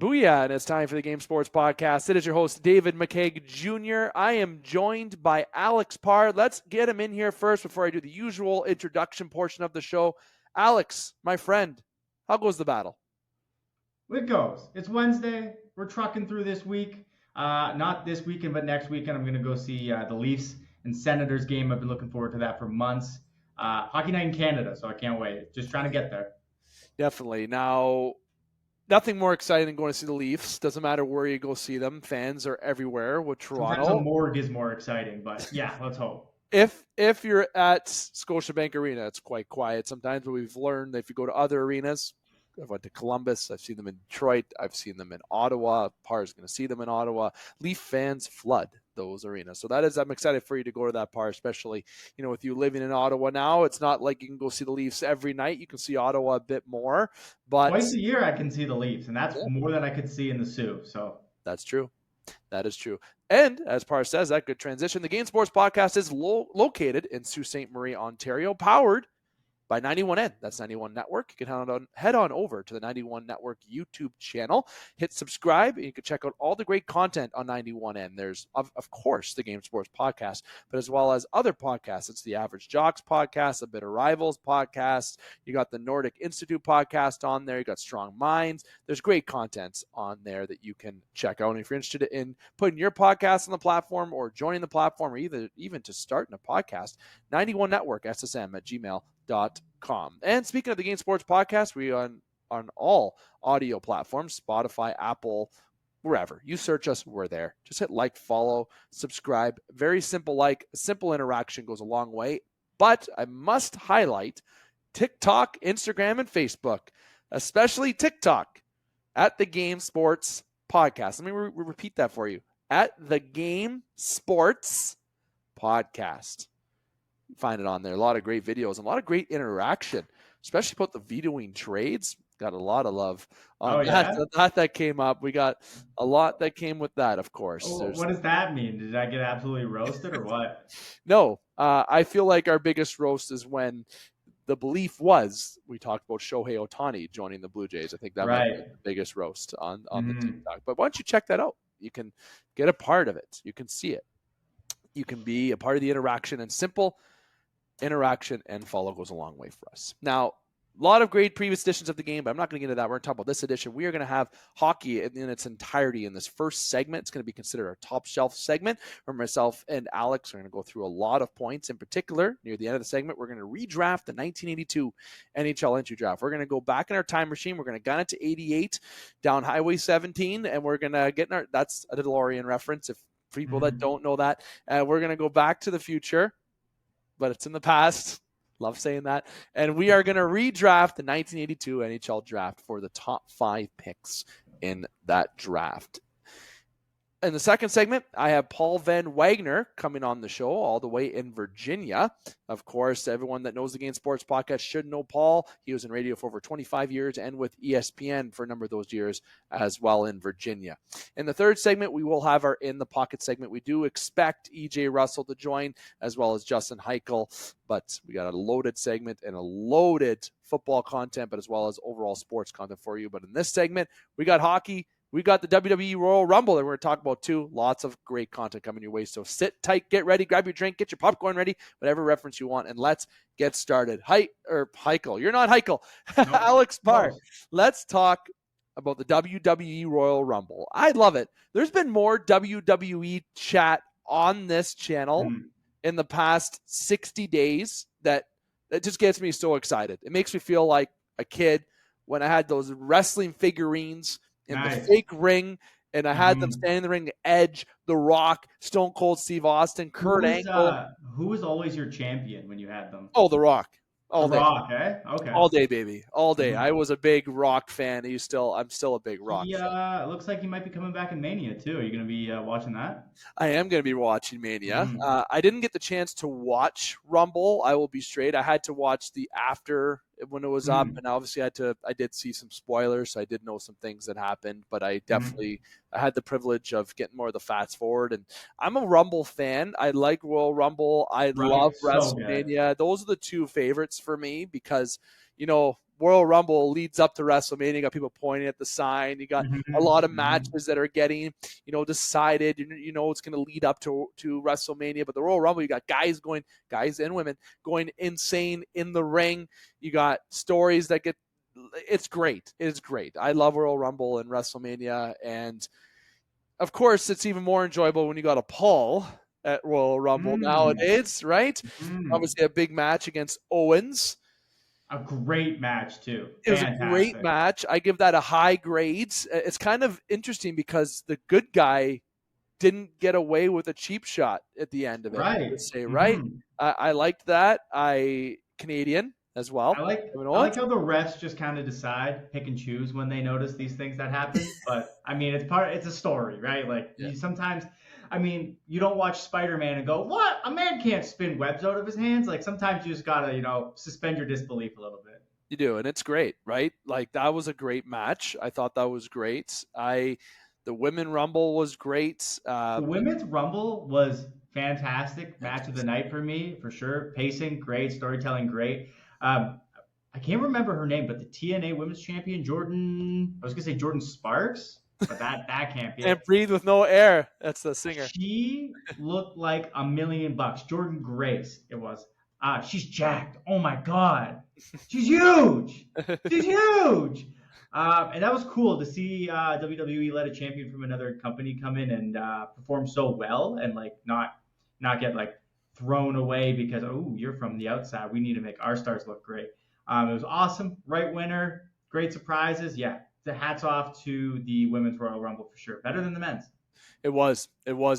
Booyah, and it's time for the Game Sports Podcast. It is your host, David McCaig Jr. I am joined by Alex Parr. Let's get him in here first before I do the usual introduction portion of the show. Alex, my friend, how goes the battle? It goes. It's Wednesday. We're trucking through this week. Not this weekend, but next weekend I'm going to go see the Leafs and Senators game. I've been looking forward to that for months. Hockey night in Canada, so I can't wait. Just trying to get there. Definitely. Now, nothing more exciting than going to see the Leafs. Doesn't matter where you go see them. Fans are everywhere with Toronto. Sometimes a morgue is more exciting, but yeah, let's hope. If you're at Scotiabank Arena, it's quite quiet sometimes, but we've learned that if you go to other arenas, I've went to Columbus, I've seen them in Detroit, I've seen them in Ottawa. Parr's going to see them in Ottawa. Leaf fans flood those arenas. So I'm excited for you to go to that, Parr, especially, with you living in Ottawa now. It's not like you can go see the Leafs every night. You can see Ottawa a bit more. But twice a year I can see the Leafs, and that's more than I could see in the Soo. So that's true. That is true. And as Parr says, that good transition. The Game Sports Podcast is located in Sault Ste. Marie, Ontario, powered by 91N. That's 91 Network. You can head on over to the 91 Network YouTube channel, hit subscribe, and you can check out all the great content on 91N. There's, of course, the Game Sports Podcast, but as well as other podcasts. It's the Average Jocks podcast, the Bitter Rivals podcast. You got the Nordic Institute podcast on there. You got Strong Minds. There's great content on there that you can check out. And if you're interested in putting your podcast on the platform or joining the platform or even to starting a podcast, 91 Network, SSM at gmail.com. And speaking of the Game Sports Podcast, we are on all audio platforms, Spotify, Apple, wherever. You search us, we're there. Just hit like, follow, subscribe. Very simple simple interaction goes a long way. But I must highlight TikTok, Instagram, and Facebook, especially TikTok, at the Game Sports Podcast. Let me repeat that for you. At the Game Sports Podcast. Find it on there. A lot of great videos and a lot of great interaction, especially about the vetoing trades. Got a lot of love on that came up. We got a lot that came with that, of course. What does that mean? Did I get absolutely roasted or what? No, I feel like our biggest roast is when the belief was we talked about Shohei Ohtani joining the Blue Jays. I think that might be the biggest roast on the TikTok. But why don't you check that out? You can get a part of it. You can see it. You can be a part of the interaction, and simple interaction and follow goes a long way for us. Now, a lot of great previous editions of the game, but I'm not going to get into that. We're going to talk about this edition. We are going to have hockey in its entirety in this first segment. It's going to be considered our top shelf segment, where myself and Alex are going to go through a lot of points. In particular, near the end of the segment, we're going to redraft the 1982 NHL entry draft. We're going to go back in our time machine. We're going to gun it to 88 down Highway 17, and we're going to get in that's a DeLorean reference if people that don't know that. We're going to go back to the future, but it's in the past. Love saying that. And we are going to redraft the 1982 NHL draft for the top 5 picks in that draft. In the second segment, I have Paul Van Wagner coming on the show all the way in Virginia. Of course, everyone that knows the Game Sports Podcast should know Paul. He was in radio for over 25 years and with ESPN for a number of those years as well in Virginia. In the third segment, we will have our In the Pocket segment. We do expect EJ Russell to join as well as Justin Hykel, but we got a loaded segment and a loaded football content, but as well as overall sports content for you. But in this segment, we got hockey. We got the WWE Royal Rumble that we're going to talk about too. Lots of great content coming your way. So sit tight, get ready, grab your drink, get your popcorn ready, whatever reference you want, and let's get started. Hykel. You're not Hykel. No. Alex Parr. Let's talk about the WWE Royal Rumble. I love it. There's been more WWE chat on this channel in the past 60 days that just gets me so excited. It makes me feel like a kid when I had those wrestling figurines in the fake ring, and I had them standing in the ring, Edge, The Rock, Stone Cold Steve Austin, Kurt Angle. Who was always your champion when you had them? Oh, The Rock. All day. Rock, eh? Okay. All day, baby. All day. I was a big Rock fan. I'm still a big Rock fan. It looks like he might be coming back in Mania, too. Are you going to be watching that? I am going to be watching Mania. I didn't get the chance to watch Rumble. I will be straight. I had to watch the after when it was up, and obviously I did see some spoilers, so I did know some things that happened, but I definitely I had the privilege of getting more of the fast forward, and I'm a Rumble fan. I like Royal Rumble. I love WrestleMania. Those are the two favorites for me because, Royal Rumble leads up to WrestleMania. You got people pointing at the sign. You got a lot of matches that are getting, decided. It's going to lead up to WrestleMania. But the Royal Rumble, you got guys and women going insane in the ring. You got stories that it's great. It is great. I love Royal Rumble and WrestleMania. And, of course, it's even more enjoyable when you got a Paul at Royal Rumble nowadays, right? Obviously a big match against Owens. A great match too. It was a great match. I give that a high grade. It's kind of interesting because the good guy didn't get away with a cheap shot at the end of it. Right? I liked that. Canadian as well. I like how the refs just kind of pick and choose when they notice these things that happen. But I mean, it's a story, right? Like sometimes, I mean, you don't watch Spider-Man and go, "What? A man can't spin webs out of his hands." Like sometimes you just gotta, suspend your disbelief a little bit. You do, and it's great, right? Like that was a great match. I thought that was great. The Women Rumble was great. The Women's Rumble was fantastic. Match of the night for me, for sure. Pacing great, storytelling great. I can't remember her name, but the TNA Women's Champion, Jordan Sparks, but that can't be. Can't breathe with no air. That's the singer. She looked like $1 million. Jordan Grace, it was. She's jacked. Oh my God, she's huge. She's huge. And that was cool to see WWE let a champion from another company come in and perform so well and like not get like thrown away because you're from the outside. We need to make our stars look great. It was awesome. Right winner. Great surprises. Yeah. The hats off to the Women's Royal Rumble for sure. Better than the men's. It was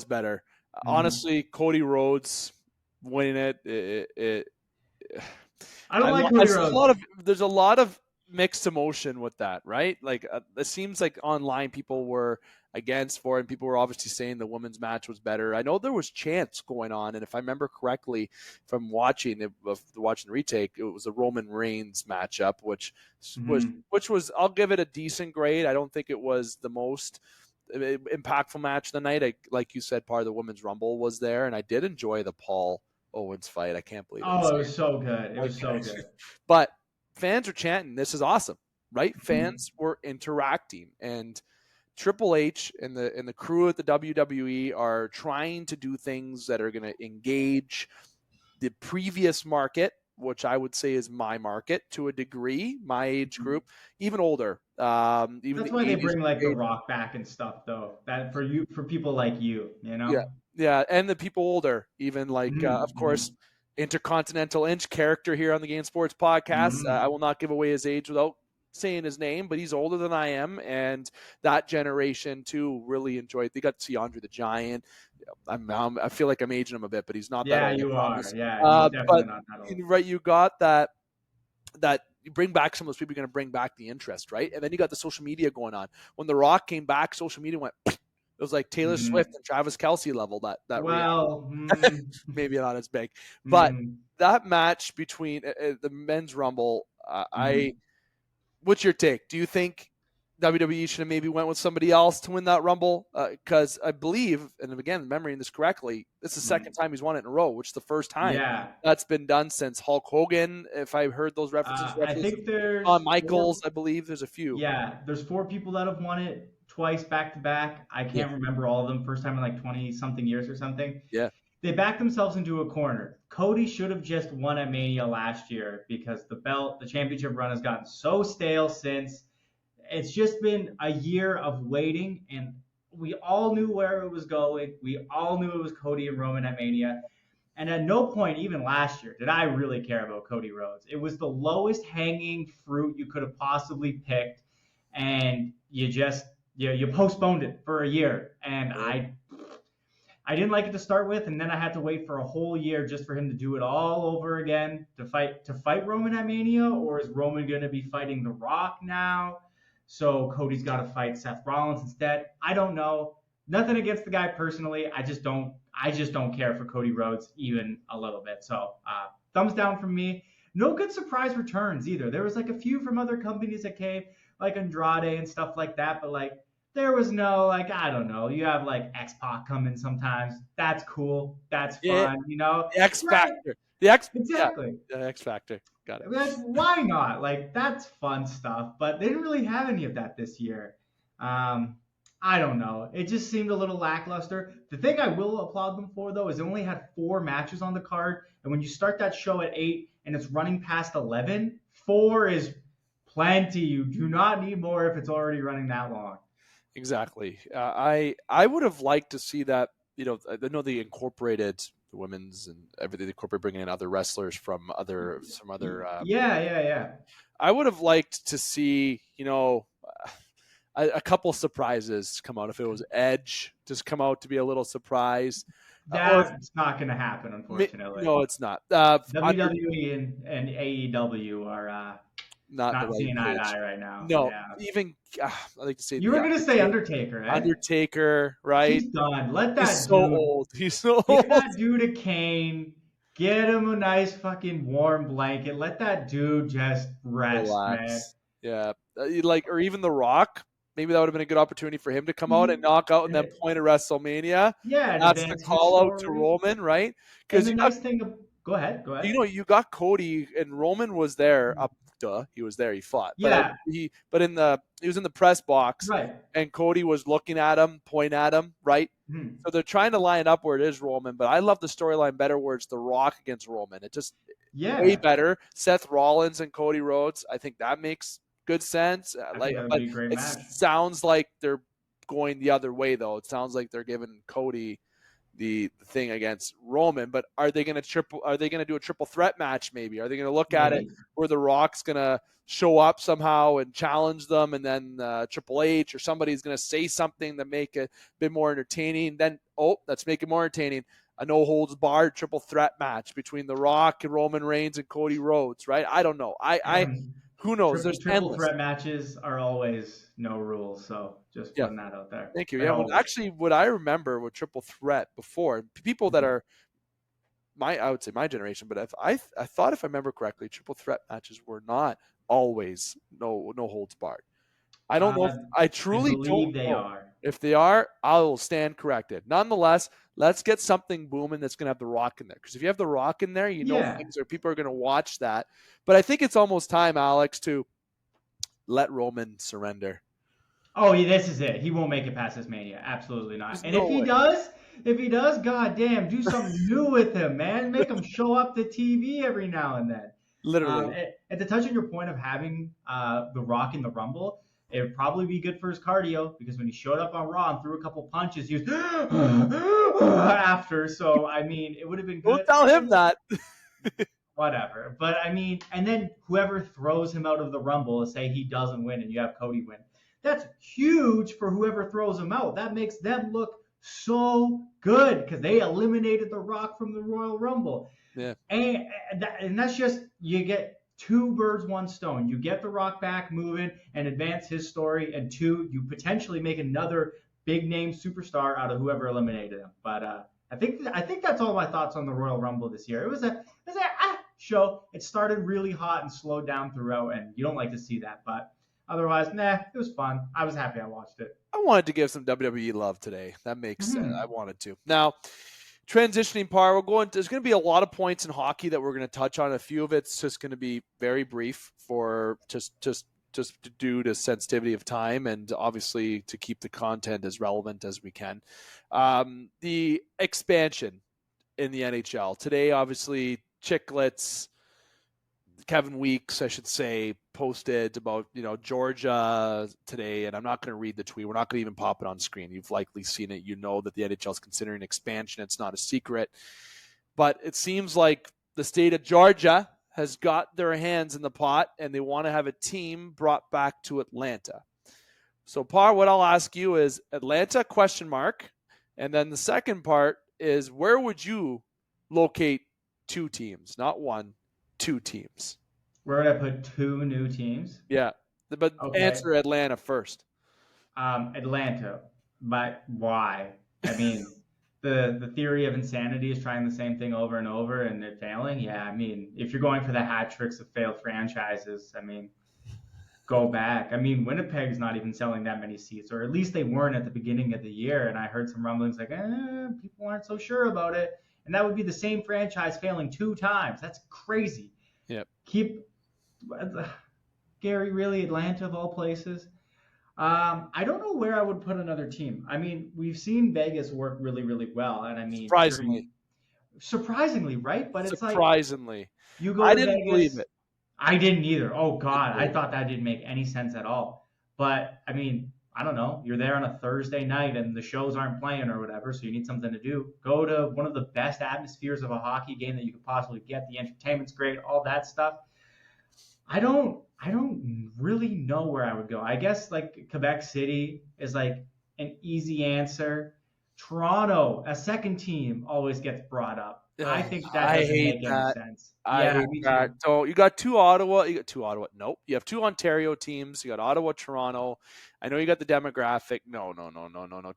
better. Honestly, Cody Rhodes winning it. I don't like Cody Rhodes. There's a lot of mixed emotion with that, right? Like it seems like online people were against for it, and people were obviously saying the women's match was better. I know there was chants going on, and if I remember correctly from watching the retake, it was a Roman Reigns matchup, which was I'll give it a decent grade. I don't think it was the most impactful match of the night. Like you said, part of the Women's Rumble was there, and I did enjoy the Paul Owens fight. I can't believe it. It was so good. It was so good. But fans are chanting, "This is awesome," right? Fans were interacting, and Triple H and the crew at the WWE are trying to do things that are going to engage the previous market, which I would say is my market to a degree, my age group, even older. That's why they bring like The Rock back and stuff, though. That for people like you, Yeah, and the people older, even like of course. Intercontinental Inch character here on the Game Sports Podcast. I will not give away his age without saying his name, but he's older than I am, and that generation too really enjoyed. They got to see Andre the Giant. I feel like I'm aging him a bit, but he's not that old. Yeah, you are. Yeah, he's definitely not that old. Right, you got that you bring back some of those people. You're going to bring back the interest, right? And then you got the social media going on. When The Rock came back, social media went. It was like Taylor Swift and Travis Kelce level. Maybe not as big, but that match between the men's Rumble, what's your take? Do you think WWE should have maybe went with somebody else to win that Rumble? Because I believe, and again, remembering this correctly, this is the second time he's won it in a row, which is the first time that's been done since Hulk Hogan. If I heard those references, I think there's Michaels. I believe there's a few. Yeah, there's 4 people that have won it twice back to back. I can't remember all of them. First time in like 20 something years or something. Yeah. They backed themselves into a corner. Cody should have just won at Mania last year because the championship run has gotten so stale since. It's just been a year of waiting, and we all knew where it was going. We all knew it was Cody and Roman at Mania. And at no point, even last year, did I really care about Cody Rhodes. It was the lowest hanging fruit you could have possibly picked, and you postponed it for a year, and I didn't like it to start with, and then I had to wait for a whole year just for him to do it all over again to fight Roman at Mania, or is Roman going to be fighting The Rock now? So Cody's got to fight Seth Rollins instead. I don't know. Nothing against the guy personally. I just don't care for Cody Rhodes even a little bit. So thumbs down from me. No good surprise returns either. There was like a few from other companies that came, like Andrade and stuff like that, but like there was no, like, I don't know. You have like X-Pac come in sometimes. That's cool. That's fun, The X Factor. The X Exactly. Yeah, the X Factor. Got it. Like, why not? Like, that's fun stuff, but they didn't really have any of that this year. I don't know. It just seemed a little lackluster. The thing I will applaud them for, though, is they only had 4 matches on the card. And when you start that show at 8 and it's running past 11, 4 is plenty. You do not need more if it's already running that long. Exactly. I would have liked to see that. I know they incorporated the women's and everything. They incorporated bringing in other wrestlers from other. Yeah. I would have liked to see, a couple surprises come out. If it was Edge, just come out to be a little surprise. That's not going to happen, unfortunately. No, it's not. WWE and AEW are not seeing eye to eye right now. No, yeah. Even I like to say you were going to say Undertaker, right? Undertaker, right? He's done. Let that He's so old. He's so old. Give that dude a cane. Get him a nice fucking warm blanket. Let that dude just rest, relax. Man. Yeah, or even The Rock. Maybe that would have been a good opportunity for him to come out and knock out and then point at WrestleMania. Yeah, that's the call out to Roman, right? Because the nice thing. Go ahead. You got Cody and Roman was there. He was there. He fought. Yeah. He was in the press box. Right. And Cody was looking at him, pointing at him. Right. Mm-hmm. So they're trying to line up where it is Roman, but I love the storyline better where it's The Rock against Roman. It just way better. Seth Rollins and Cody Rhodes. I think that makes good sense. It sounds like they're going the other way, though. It sounds like they're giving Cody the thing against Roman. But are they going to do a triple threat match? Maybe are they going to look at it where The Rock's going to show up somehow and challenge them, and then Triple H or somebody's going to say something to make it a bit more entertaining? Then let's make it more entertaining. A no holds barred triple threat match between The Rock and Roman Reigns and Cody Rhodes, right? I don't know. Who knows? There's triple threat matches are always no rules, so just putting that out there. Thank you. What I remember with triple threat before, people that are I would say my generation, but I thought if I remember correctly, triple threat matches were not always no holds barred. I don't know. I truly believe they are. If they are, I will stand corrected. Nonetheless, let's get something booming that's going to have The Rock in there. Because if you have The Rock in there, people are going to watch that. But I think it's almost time, Alex, to let Roman surrender. Oh, this is it. He won't make it past this Mania. Absolutely not. And if he does, goddamn, do something new with him, man. Make him show up to TV every now and then. Literally. And to touch on your point of having The Rock in the Rumble, it would probably be good for his cardio, because when he showed up on Raw and threw a couple punches, he was after. So, I mean, it would have been good. Don't tell him that. Whatever. But, I mean, and then whoever throws him out of the Rumble, say he doesn't win and you have Cody win, that's huge for whoever throws him out. That makes them look so good because they eliminated The Rock from the Royal Rumble. Yeah. And that's just, you get 2 birds, 1 stone. You get The Rock back moving and advance his story, and 2, you potentially make another big name superstar out of whoever eliminated him. But I think that's all my thoughts on the Royal Rumble this year. It was a show. It started really hot and slowed down throughout, and you don't like to see that. But otherwise, it was fun. I was happy I watched it. I wanted to give some WWE love today. That makes sense. I wanted to. Now, transitioning Parr, there's going to be a lot of points in hockey that we're going to touch on. A few of it's just going to be very brief for just due to sensitivity of time, and obviously to keep the content as relevant as we can. The expansion in the NHL today, obviously, Chicklets, Kevin Weeks, I should say, posted about, Georgia today, and I'm not going to read the tweet. We're not going to even pop it on screen. You've likely seen it. You know that the NHL is considering expansion. It's not a secret. But it seems like the state of Georgia has got their hands in the pot, and they want to have a team brought back to Atlanta. So, Parr, what I'll ask you is Atlanta, ? And then the second part is, where would you locate 2 teams? Not 1, 2 teams. Where would I put 2 new teams? Yeah, but answer Atlanta first. Atlanta, but why? I mean, the theory of insanity is trying the same thing over and over and it failing. Yeah, I mean, if you're going for the hat tricks of failed franchises, I mean, go back. I mean, Winnipeg's not even selling that many seats, or at least they weren't at the beginning of the year. And I heard some rumblings like, people aren't so sure about it. And that would be the same franchise failing 2 times. That's crazy. Yep. keep Gary, really, Atlanta of all places. I don't know where I would put another team. I mean, we've seen Vegas work really, really well, and I mean, surprisingly, right? But it's like Surprisingly. you go I to didn't believe Vegas. it. I didn't either. Oh God, I Didn't thought that didn't make any sense at all. But I mean, I don't know. You're there on a Thursday night and the shows aren't playing or whatever, so you need something to do. Go to one of the best atmospheres of a hockey game that you could possibly get. The entertainment's great, all that stuff. I don't really know where I would go. I guess like Quebec City is like an easy answer. Toronto, a second team, always gets brought up. I think that I doesn't hate make any that. sense. I hate me that. too. So you got two Ottawa. Nope. You have two Ontario teams. You got Ottawa, Toronto. I know you got the demographic. No.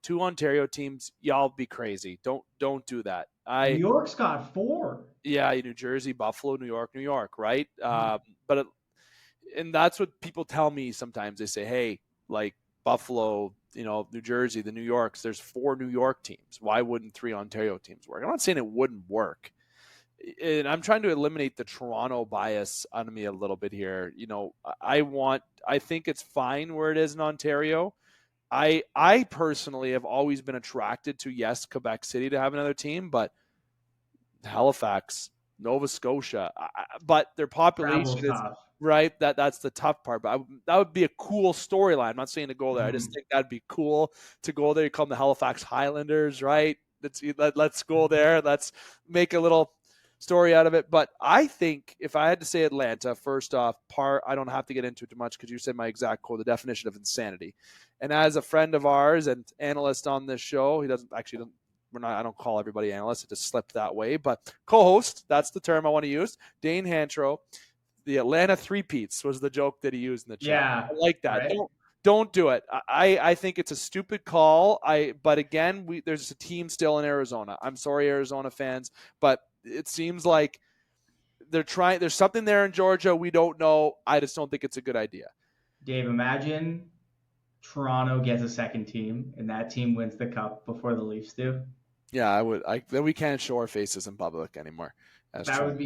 Two Ontario teams. Y'all be crazy. Don't do that. New York's got 4. Yeah, New Jersey, Buffalo, New York, right? And that's what people tell me sometimes. They say, hey, like Buffalo, New Jersey, the New Yorks, there's 4 New York teams. Why wouldn't 3 Ontario teams work? I'm not saying it wouldn't work. And I'm trying to eliminate the Toronto bias on me a little bit here. I think it's fine where it is in Ontario. I personally have always been attracted to, yes, Quebec City to have another team, but Halifax, Nova Scotia, but their population is right. That's the tough part. But that would be a cool storyline. I'm not saying to go there. I just think that'd be cool to go there. You call them the Halifax Highlanders, right? Let's go there. Let's make a little story out of it. But I think if I had to say Atlanta, first off, Parr, I don't have to get into it too much because you said my exact quote, the definition of insanity. And as a friend of ours and analyst on this show, I don't call everybody analysts. It just slipped that way. But co-host, that's the term I want to use. Dane Hantro, the Atlanta three-peats was the joke that he used in the chat. Yeah, I like that. Right? Don't do it. I think it's a stupid call. But again, there's a team still in Arizona. I'm sorry, Arizona fans, but it seems like they're trying. There's something there in Georgia we don't know. I just don't think it's a good idea. Dave, imagine Toronto gets a second team and that team wins the cup before the Leafs do. Yeah, I would. Then we can't show our faces in public anymore. That would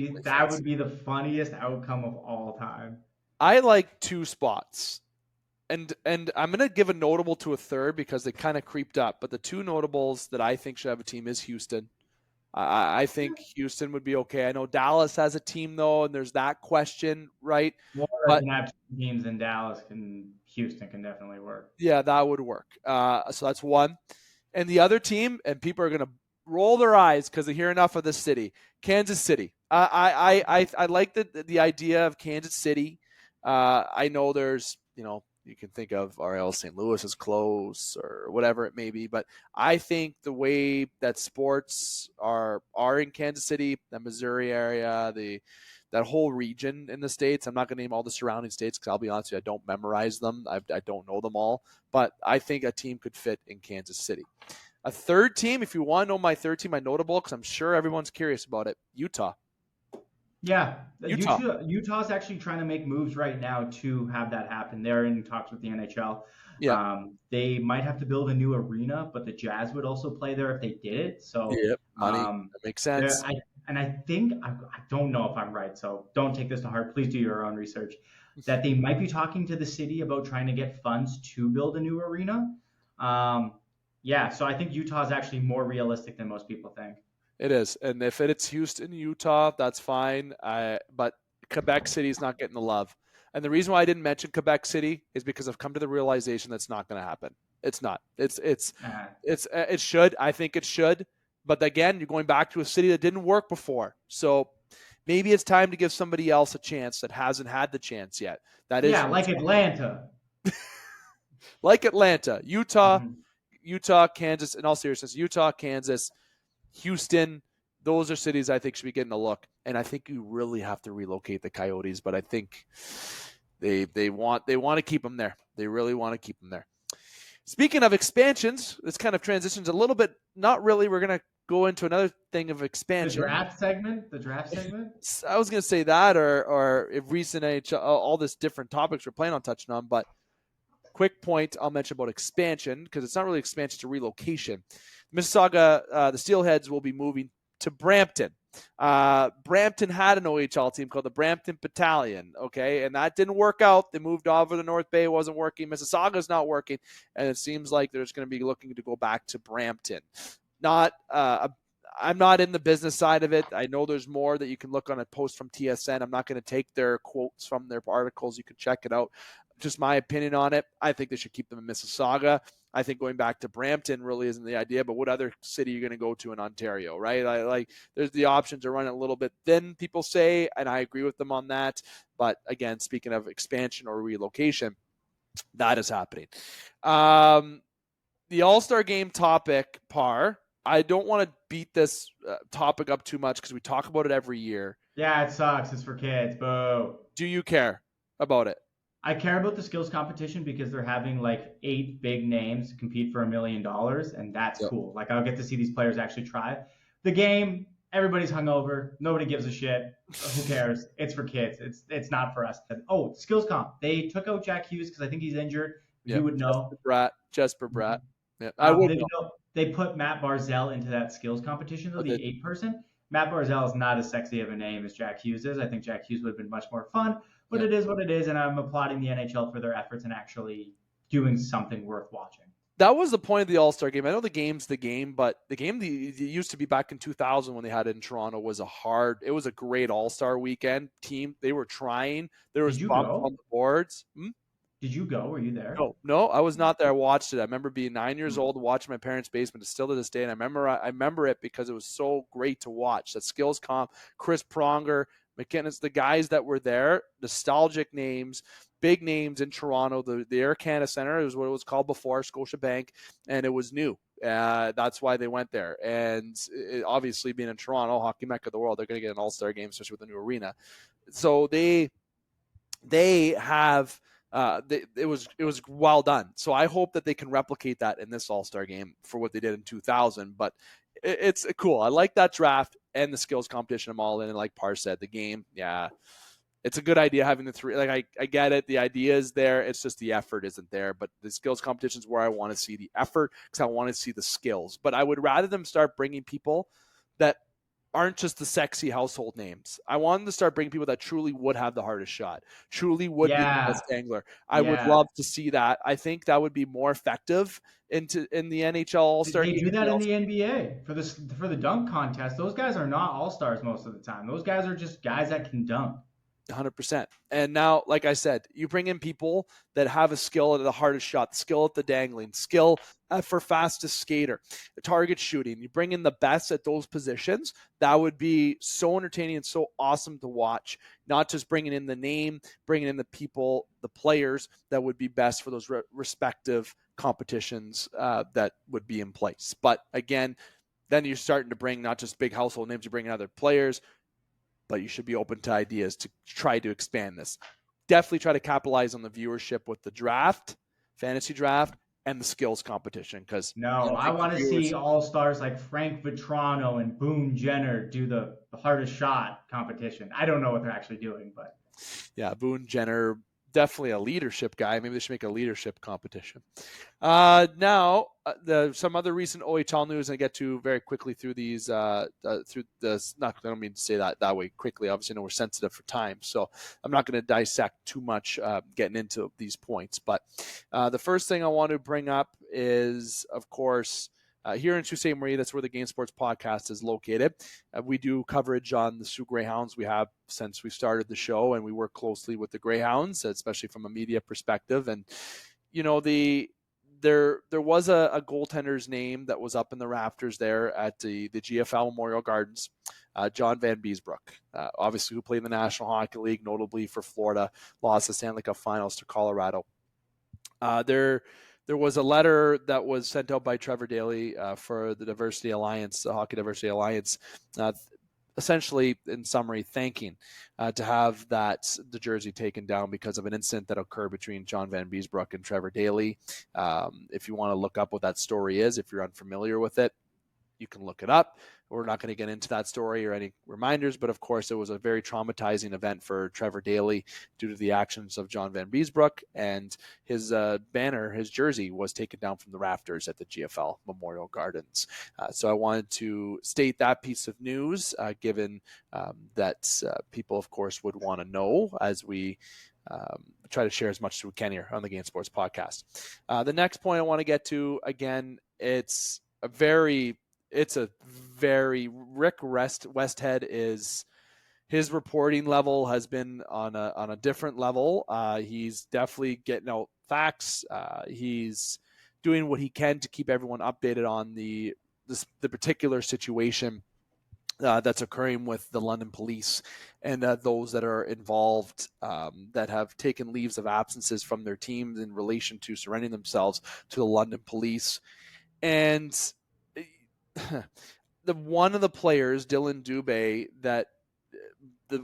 be the funniest outcome of all time. I like 2 spots. And I'm going to give a notable to a third because they kind of creeped up. But the 2 notables that I think should have a team is Houston. I think Houston would be okay. I know Dallas has a team, though, and there's that question, right? But have teams in Dallas and Houston can definitely work. Yeah, that would work. So that's one. And the other team, and people are going to roll their eyes because they hear enough of this city, Kansas City. I like the idea of Kansas City. I know there's, you can think of RL St. Louis is close or whatever it may be, but I think the way that sports are in Kansas City, the Missouri area, that whole region in the States, I'm not going to name all the surrounding states because I'll be honest with you, I don't memorize them. I don't know them all, but I think a team could fit in Kansas City. A third team, if you want to know my third team, my notable, because I'm sure everyone's curious about it, Utah. Yeah, Utah's actually trying to make moves right now to have that happen. They're in talks with the NHL. Yeah. They might have to build a new arena, but the Jazz would also play there if they did it. So, money. That makes sense. I think, I don't know if I'm right, so don't take this to heart. Please do your own research. That they might be talking to the city about trying to get funds to build a new arena. So I think Utah is actually more realistic than most people think. It is. And if it's Houston, Utah, that's fine. But Quebec City is not getting the love. And the reason why I didn't mention Quebec City is because I've come to the realization that's not going to happen. It's not. It should. I think it should. But again, you're going back to a city that didn't work before. So maybe it's time to give somebody else a chance that hasn't had the chance yet. That is like Atlanta. Like Atlanta, Utah, Kansas, in all seriousness, Utah, Kansas, Houston, those are cities I think should be getting a look. And I think you really have to relocate the Coyotes, but I think they want to keep them there. They really want to keep them there. Speaking of expansions, this kind of transitions a little bit. Not really. We're going to go into another thing of expansion. The draft segment? I was going to say that or if recent NHL, all this different topics we're planning on touching on, but quick point I'll mention about expansion because it's not really expansion, it's a relocation. Mississauga, the Steelheads will be moving to Brampton. Brampton had an OHL team called the Brampton Battalion, okay, and that didn't work out. They moved over to North Bay, wasn't working. Mississauga's not working, and it seems like they're just going to be looking to go back to Brampton. I'm not in the business side of it. I know there's more that you can look on a post from TSN. I'm not going to take their quotes from their articles. You can check it out. Just my opinion on it. I think they should keep them in Mississauga. I think going back to Brampton really isn't the idea, but what other city are you going to go to in Ontario, right? There's the options are running a little bit thin, people say, and I agree with them on that. But again, speaking of expansion or relocation, that is happening. The All-Star Game topic, Parr, I don't want to beat this topic up too much because we talk about it every year. Yeah, it sucks. It's for kids. Boo. Do you care about it? I care about the skills competition because they're having like 8 big names compete for $1 million, and that's cool. Like, I'll get to see these players actually try. The game, everybody's hungover. Nobody gives a shit. Who cares? It's for kids. It's not for us. Skills comp. They took out Jack Hughes because I think he's injured. Yeah. You would know. Jesper Bratt. Yeah, I would know. They put Matt Barzal into that skills competition, though, the 8-person. Matt Barzal is not as sexy of a name as Jack Hughes is. I think Jack Hughes would have been much more fun, but It is what it is, and I'm applauding the NHL for their efforts in actually doing something worth watching. That was the point of the All-Star Game. I know the game's the game, but the game it used to be back in 2000 when they had it in Toronto was it was a great All-Star weekend team. They were trying. There was bumps on the boards. Did you go? Were you there? No, I was not there. I watched it. I remember being 9 years old watching my parents' basement. It's still to this day, and I remember it because it was so great to watch. That skills comp, Chris Pronger, McKinnon, the guys that were there, nostalgic names, big names in Toronto. The Air Canada Centre is what it was called before, Scotiabank, and it was new. That's why they went there. And obviously, being in Toronto, hockey mecca of the world, they're going to get an All-Star Game, especially with a new arena. So they have. It was well done. So I hope that they can replicate that in this All-Star Game for what they did in 2000. But it's cool. I like that draft and the skills competition. I'm all in. And like Parr said, the game, it's a good idea having the 3. Like I get it. The idea is there. It's just the effort isn't there. But the skills competition is where I want to see the effort because I want to see the skills. But I would rather them start bringing people that aren't just the sexy household names. I want them to start bringing people that truly would have the hardest shot, truly would be the best angler. I would love to see that. I think that would be more effective in the NHL All-Star Game. They do that in the NBA for the dunk contest. Those guys are not all-stars most of the time. Those guys are just guys that can dunk. 100%. And now, like I said, you bring in people that have a skill at the hardest shot, skill at the dangling, skill for fastest skater, target shooting. You bring in the best at those positions. That would be so entertaining and so awesome to watch. Not just bringing in the name, bringing in the people, the players that would be best for those respective competitions that would be in place. But again, then you're starting to bring not just big household names, you bring in other players, but you should be open to ideas to try to expand this. Definitely try to capitalize on the viewership with the draft, fantasy draft, and the skills competition. Because I want to see all-stars like Frank Vetrano and Boone Jenner do the hardest shot competition. I don't know what they're actually doing, but yeah, Boone Jenner, definitely a leadership guy. Maybe they should make a leadership competition. Now, some other recent OHL news, and I get to very quickly through these. I don't mean to say that way quickly. Obviously, I know we're sensitive for time, so I'm not going to dissect too much getting into these points. But the first thing I want to bring up is, of course, here in Sault Ste. Marie, that's where the Game Sports Podcast is located. We do coverage on the Sioux Greyhounds. We have since we started the show, and we work closely with the Greyhounds, especially from a media perspective. And, there was a goaltender's name that was up in the rafters there at the GFL Memorial Gardens, John Van Beesbrook, obviously who played in the National Hockey League, notably for Florida, lost the Stanley Cup Finals to Colorado. There was a letter that was sent out by Trevor Daley for the Diversity Alliance, the Hockey Diversity Alliance, essentially, in summary, thanking to have the jersey taken down because of an incident that occurred between John Van Beesbrook and Trevor Daley. If you want to look up what that story is, if you're unfamiliar with it, You can look it up. We're not going to get into that story or any reminders, but of course it was a very traumatizing event for Trevor Daley due to the actions of John Van Beesbrook, and his banner, his jersey, was taken down from the rafters at the GFL Memorial Gardens. So I wanted to state that piece of news, given that people, of course, would want to know as we try to share as much as we can here on the Game Sports Podcast. The next point I want to get to, again, it's a very Rick Westhead is, his reporting level has been on a different level. He's definitely getting out facts. He's doing what he can to keep everyone updated on the particular situation that's occurring with the London police and those that are involved that have taken leaves of absences from their teams in relation to surrendering themselves to the London police. And one of the players, Dylan Dubé, that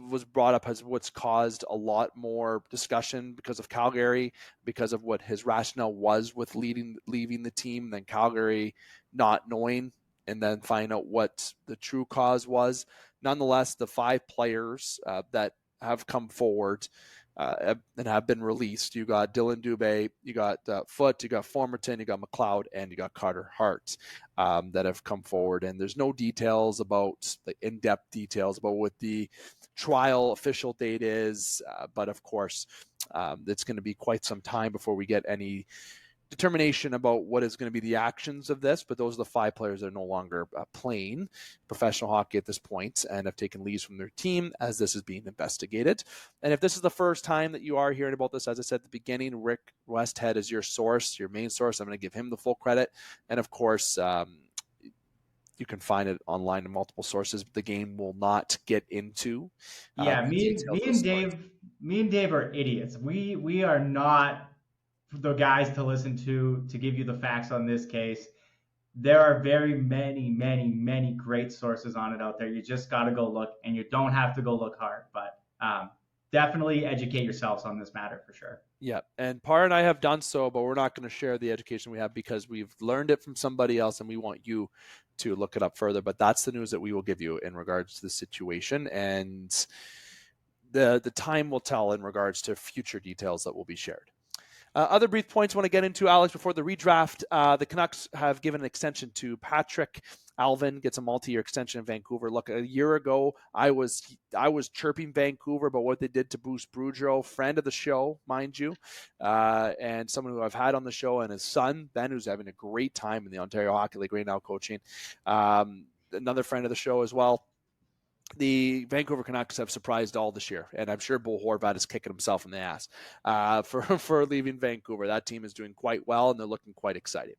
was brought up as what's caused a lot more discussion because of Calgary, because of what his rationale was with leaving the team, then Calgary not knowing and then find out what the true cause was. Nonetheless, the 5 players that have come forward and have been released. You got Dylan Dubé, you got Foote, you got Formerton, you got McLeod, and you got Carter Hart that have come forward. And there's no details about the in-depth details about what the trial official date is. But of course, it's going to be quite some time before we get any determination about what is going to be the actions of this, but those are the 5 players that are no longer playing professional hockey at this point and have taken leaves from their team as this is being investigated. And if this is the first time that you are hearing about this, as I said at the beginning, Rick Westhead is your source, your main source. I'm going to give him the full credit. And of course, you can find it online in multiple sources. The game will not get into. Me and Dave are idiots. We are not the guys to listen to give you the facts on this case. There are very many great sources on it out there. You just got to go look, and you don't have to go look hard, but definitely educate yourselves on this matter for sure. Yeah, and Parr and I have done so, but we're not going to share the education we have because we've learned it from somebody else, and we want you to look it up further. But that's the news that we will give you in regards to the situation, and the time will tell in regards to future details that will be shared. Other brief points I want to get into, Alex, before the redraft. The Canucks have given an extension to Patrick Alvin, gets a multi-year extension in Vancouver. Look, a year ago, I was chirping Vancouver about what they did to Bruce Boudreau, friend of the show, mind you, and someone who I've had on the show, and his son, Ben, who's having a great time in the Ontario Hockey League right now coaching. Another friend of the show as well. The Vancouver Canucks have surprised all this year, and I'm sure Bo Horvat is kicking himself in the ass for leaving Vancouver. That team is doing quite well, and they're looking quite excited.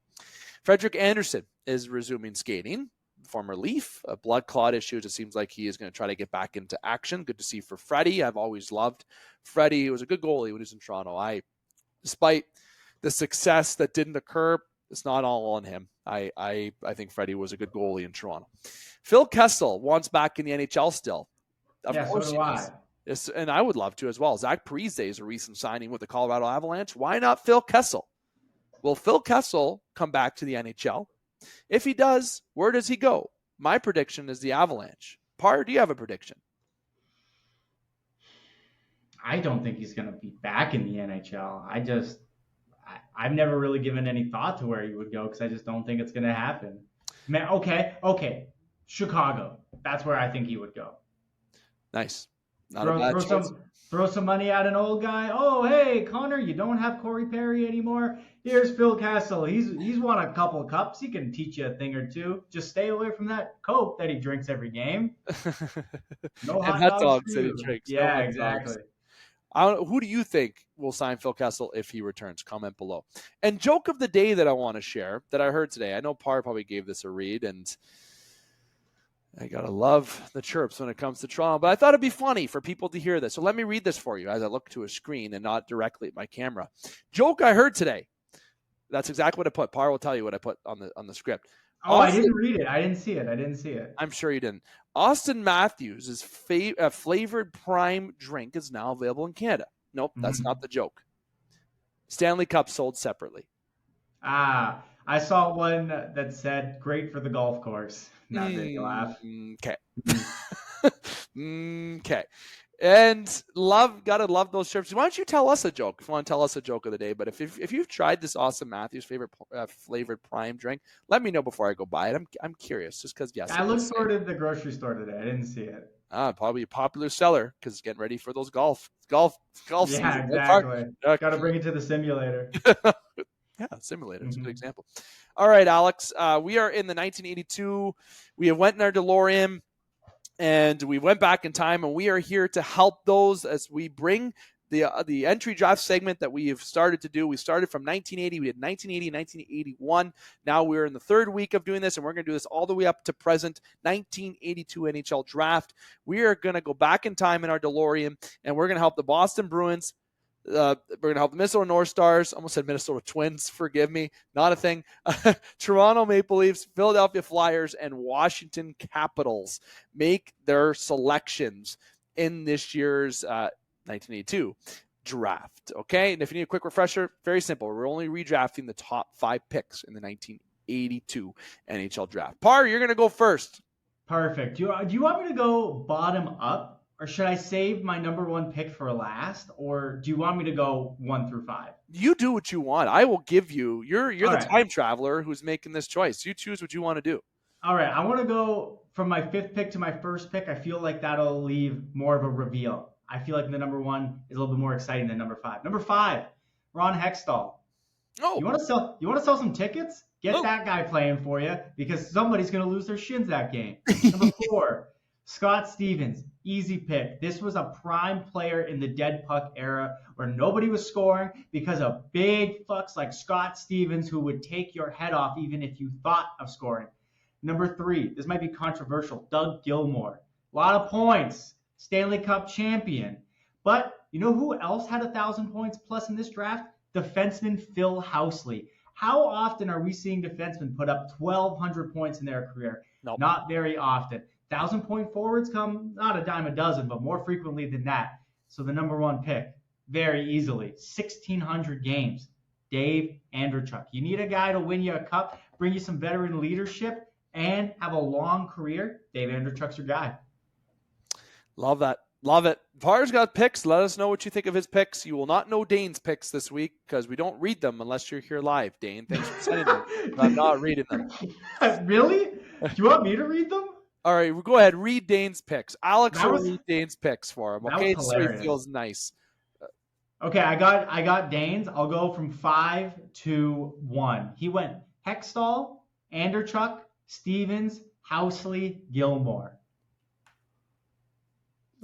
Frederik Andersen is resuming skating. Former Leaf, blood clot issues. It seems like he is going to try to get back into action. Good to see for Freddie. I've always loved Freddie. He was a good goalie when he was in Toronto. Despite the success that didn't occur, it's not all on him. I think Freddie was a good goalie in Toronto. Phil Kessel wants back in the NHL still. Of course so do I. And I would love to as well. Zach Parise is a recent signing with the Colorado Avalanche. Why not Phil Kessel? Will Phil Kessel come back to the NHL? If he does, where does he go? My prediction is the Avalanche. Parr, do you have a prediction? I don't think he's going to be back in the NHL. I've never really given any thought to where he would go because I just don't think it's going to happen. Man, okay. Chicago. That's where I think he would go. Nice. Throw some money at an old guy. Oh, hey, Connor, you don't have Corey Perry anymore. Here's Phil Kessel. He's won a couple of cups. He can teach you a thing or two. Just stay away from that Coke that he drinks every game. No hot dogs that he drinks. Yeah, exactly. Who do you think will sign Phil Kessel if he returns? Comment below. And joke of the day that I want to share that I heard today. I know Parr probably gave this a read, and I got to love the chirps when it comes to Toronto, but I thought it'd be funny for people to hear this. So let me read this for you as I look to a screen and not directly at my camera. Joke I heard today. That's exactly what I put. Parr will tell you what I put on the script. Oh, I didn't read it. I didn't see it. I'm sure you didn't. Austin Matthews' flavored prime drink is now available in Canada. Nope, that's not the joke. Stanley Cup sold separately. I I saw one that said "great for the golf course." And that made me laugh. Okay. Okay. And gotta love those shirts. Why don't you tell us a joke if you want to tell us a joke of the day? But if you've tried this awesome Matthews flavored prime drink, let me know before I go buy it. I'm curious just because I looked for it at the grocery store today. I didn't see it. Probably a popular seller because getting ready for those golf Yeah, season. exactly. Got to bring it to the simulator. Yeah, simulator. It's a good example. All right, Alex. We are in the 1982. We went in our DeLorean. And we went back in time, and we are here to help those as we bring the entry draft segment that we have started to do. We started from 1980. We had 1980, 1981. Now we're in the third week of doing this, and we're going to do this all the way up to present 1982 NHL Draft. We are going to go back in time in our DeLorean, and we're going to help the Boston Bruins. We're going to help the Minnesota North Stars. Almost said Minnesota Twins. Forgive me. Not a thing. Toronto Maple Leafs, Philadelphia Flyers, and Washington Capitals make their selections in this year's 1982 draft. Okay. And if you need a quick refresher, very simple. We're only redrafting the top 5 picks in the 1982 NHL draft. Parr, you're going to go first. Perfect. Do you want me to go bottom up? Or should I save my number 1 pick for last? Or do you want me to go 1 through 5? You do what you want. I will give you. You're the right. time traveler who's making this choice. You choose what you want to do. All right. I want to go from my 5th pick to my 1st pick. I feel like that'll leave more of a reveal. I feel like the number 1 is a little bit more exciting than number 5. Number 5, Ron Hextall. Oh. You want to sell some tickets? Get that guy playing for you because somebody's going to lose their shins that game. Number 4, Scott Stevens. Easy pick. This was a prime player in the dead puck era where nobody was scoring because of big fucks like Scott Stevens who would take your head off even if you thought of scoring. Number 3, this might be controversial, Doug Gilmour. A lot of points. Stanley Cup champion. But you know who else had 1,000 points plus in this draft? Defenseman Phil Housley. How often are we seeing defensemen put up 1,200 points in their career? Nope. Not very often. 1,000-point forwards come not a dime a dozen, but more frequently than that. So the number 1 pick, very easily, 1,600 games, Dave Andreychuk. You need a guy to win you a cup, bring you some veteran leadership, and have a long career. Dave Andreychuk's your guy. Love that. Love it. Parr's got picks. Let us know what you think of his picks. You will not know Dane's picks this week because we don't read them unless you're here live, Dane. Thanks for sending them. I'm not reading them. Really? Do you want me to read them? All right, go ahead. Read Dane's picks. Alex will read Dane's picks for him. Okay, so he feels nice. Okay, I got Dane's. I'll go from 5 to 1. He went Hextall, Andreychuk, Stevens, Housley, Gilmour.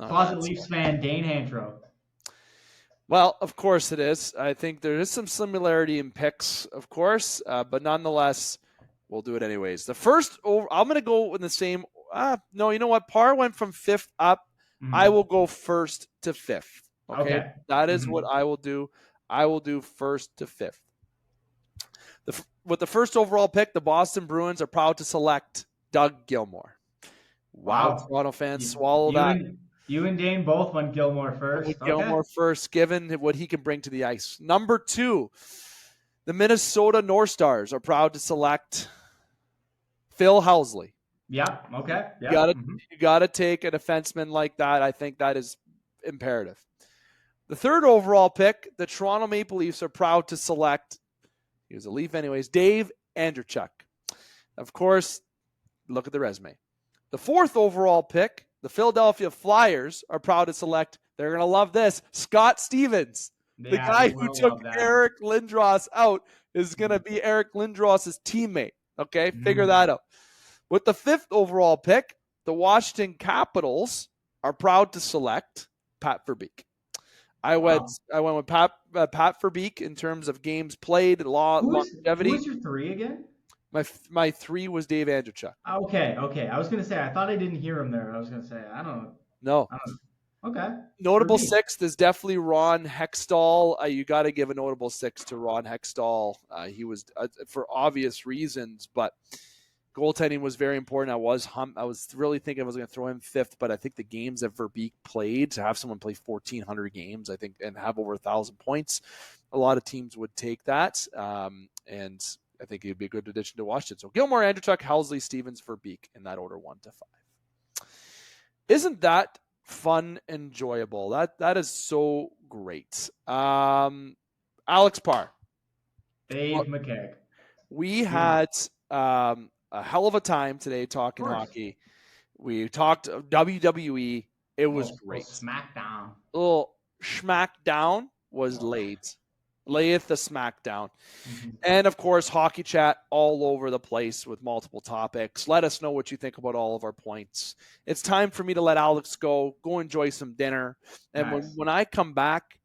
Closet Leafs fan, Dane Hantro. Well, of course it is. I think there is some similarity in picks, of course, but nonetheless, we'll do it anyways. The first, I'm going to go in the same. No, you know what? Parr went from 5th up. Mm-hmm. I will go 1st to 5th. Okay. That is what I will do. I will do 1st to 5th. With the first overall pick, the Boston Bruins are proud to select Doug Gilmour. Wow. Toronto fans, swallow that. You and Dane both went Gilmour first. Gilmour first, given what he can bring to the ice. Number 2, the Minnesota North Stars are proud to select Phil Housley. Yeah. Okay. Yeah. You gotta take a defenseman like that. I think that is imperative. The 3rd overall pick, the Toronto Maple Leafs are proud to select. He was a Leaf anyways. Dave Andreychuk. Of course, look at the resume. The 4th overall pick, the Philadelphia Flyers are proud to select. They're gonna love this. Scott Stevens. The guy who took Eric Lindros out is gonna be Eric Lindros' teammate. Okay, figure that out. With the 5th overall pick, the Washington Capitals are proud to select Pat Verbeek. I went with Pat Verbeek in terms of games played, longevity. Who was your 3 again? My 3 was Dave Andreychuk. Okay. I was gonna say I thought I didn't hear him there. I was gonna say I don't know. Okay. Notable 6th is definitely Ron Hextall. You got to give a notable 6 to Ron Hextall. He was for obvious reasons, but goaltending was very important. I was really thinking I was going to throw him 5th, but I think the games that Verbeek played, to have someone play 1,400 games, I think, and have over 1,000 points, a lot of teams would take that. And I think he'd be a good addition to Washington. So Gilmore, Andreychuk, Housley, Stevens, Verbeek in that order 1 to 5. Isn't that fun, enjoyable? That is so great. Alex Parr. Dave McCaig. We had a hell of a time today talking hockey. We talked WWE. It was great. SmackDown. Little Schmackdown was layeth the Smackdown. Mm-hmm. And, of course, hockey chat all over the place with multiple topics. Let us know what you think about all of our points. It's time for me to let Alex go enjoy some dinner. And nice. when I come back,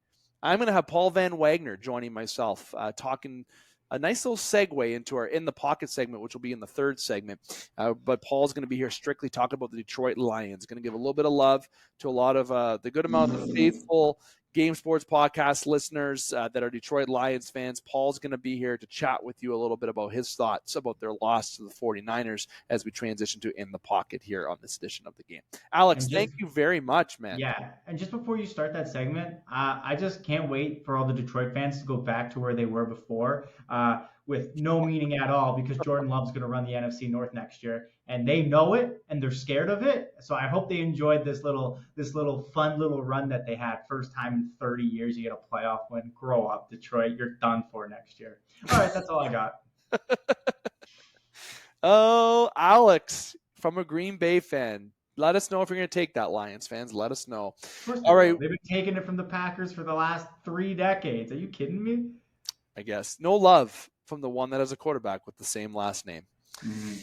I'm going to have Paul Van Wagner joining myself, talking a nice little segue into our In the Pocket segment, which will be in the third segment. But Paul's going to be here strictly talking about the Detroit Lions. Going to give a little bit of love to a lot of the good amount of the faithful Game Sports Podcast listeners that are Detroit Lions fans. Paul's going to be here to chat with you a little bit about his thoughts about their loss to the 49ers as we transition to In the Pocket here on this edition of the game. Alex, thank you very much, man. Yeah, and just before you start that segment, I just can't wait for all the Detroit fans to go back to where they were before with no meaning at all, because Jordan Love's going to run the NFC North next year, and they know it, and they're scared of it. So I hope they enjoyed this little fun little run that they had. First time in 30 years you get a playoff win. Grow up, Detroit. You're done for next year. All right, that's all I got. Oh, Alex, from a Green Bay fan. Let us know if you're going to take that, Lions fans. Let us know. All right. They've been taking it from the Packers for the last 3 decades. Are you kidding me? I guess. No love from the one that has a quarterback with the same last name. Mm-hmm.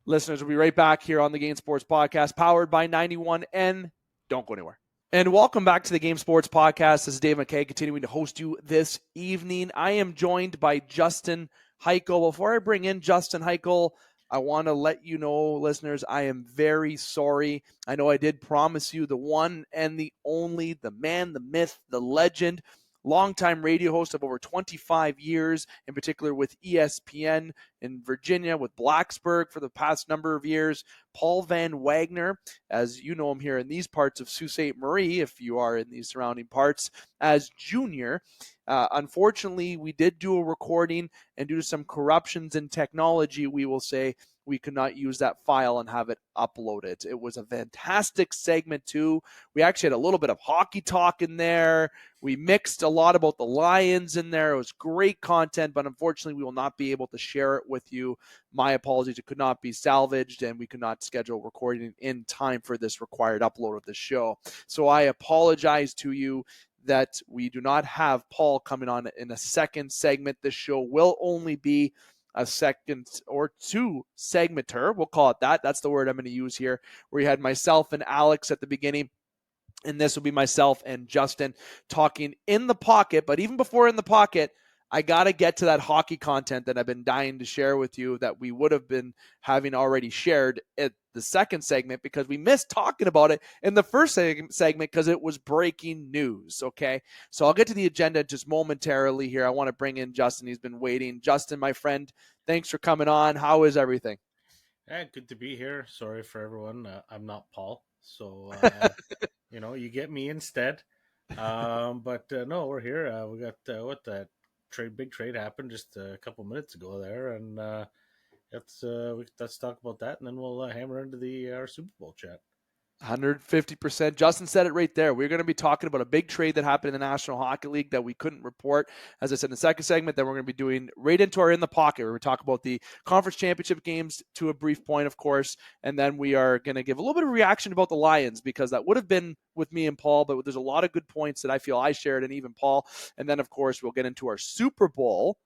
Listeners, we'll be right back here on the Game Sports Podcast, powered by 91N. Don't go anywhere. And welcome back to the Game Sports Podcast. This is Dave McCaig, continuing to host you this evening. I am joined by Justin Hykel. Before I bring in Justin Hykel, I want to let you know, listeners, I am very sorry. I know I did promise you the one and the only, the man, the myth, the legend, longtime radio host of over 25 years, in particular with ESPN in Virginia, with Blacksburg for the past number of years, Paul Van Wagner, as you know him here in these parts of Sault Ste. Marie, if you are in these surrounding parts, as junior. Unfortunately, we did do a recording, and due to some corruptions in technology, we will say we could not use that file and have it uploaded. It was a fantastic segment, too. We actually had a little bit of hockey talk in there. We mixed a lot about the Lions in there. It was great content, but unfortunately, we will not be able to share it with you. My apologies. It could not be salvaged, and we could not schedule recording in time for this required upload of the show. So I apologize to you that we do not have Paul coming on in a second segment. This show will only be a second or two segmenter. We'll call it that. That's the word I'm going to use here, where you had myself and Alex at the beginning. And this will be myself and Justin talking in the pocket. But even before in the pocket, I got to get to that hockey content that I've been dying to share with you that we would have been having already shared at the second segment, because we missed talking about it in the first segment because it was breaking news, okay? So I'll get to the agenda just momentarily here. I want to bring in Justin. He's been waiting. Justin, my friend, thanks for coming on. How is everything? Yeah, good to be here. Sorry for everyone. I'm not Paul, so you get me instead. But no, we're here. We got that big trade happened just a couple minutes ago there, and let's talk about that, and then we'll hammer into our Super Bowl chat. 150%. Justin said it right there. We're going to be talking about a big trade that happened in the National Hockey League that we couldn't report, as I said in the second segment. Then we're going to be doing right into our In the Pocket, where we talk about the conference championship games to a brief point, of course. And then we are going to give a little bit of reaction about the Lions, because that would have been with me and Paul, but there's a lot of good points that I feel I shared, and even Paul. And then, of course, we'll get into our Super Bowl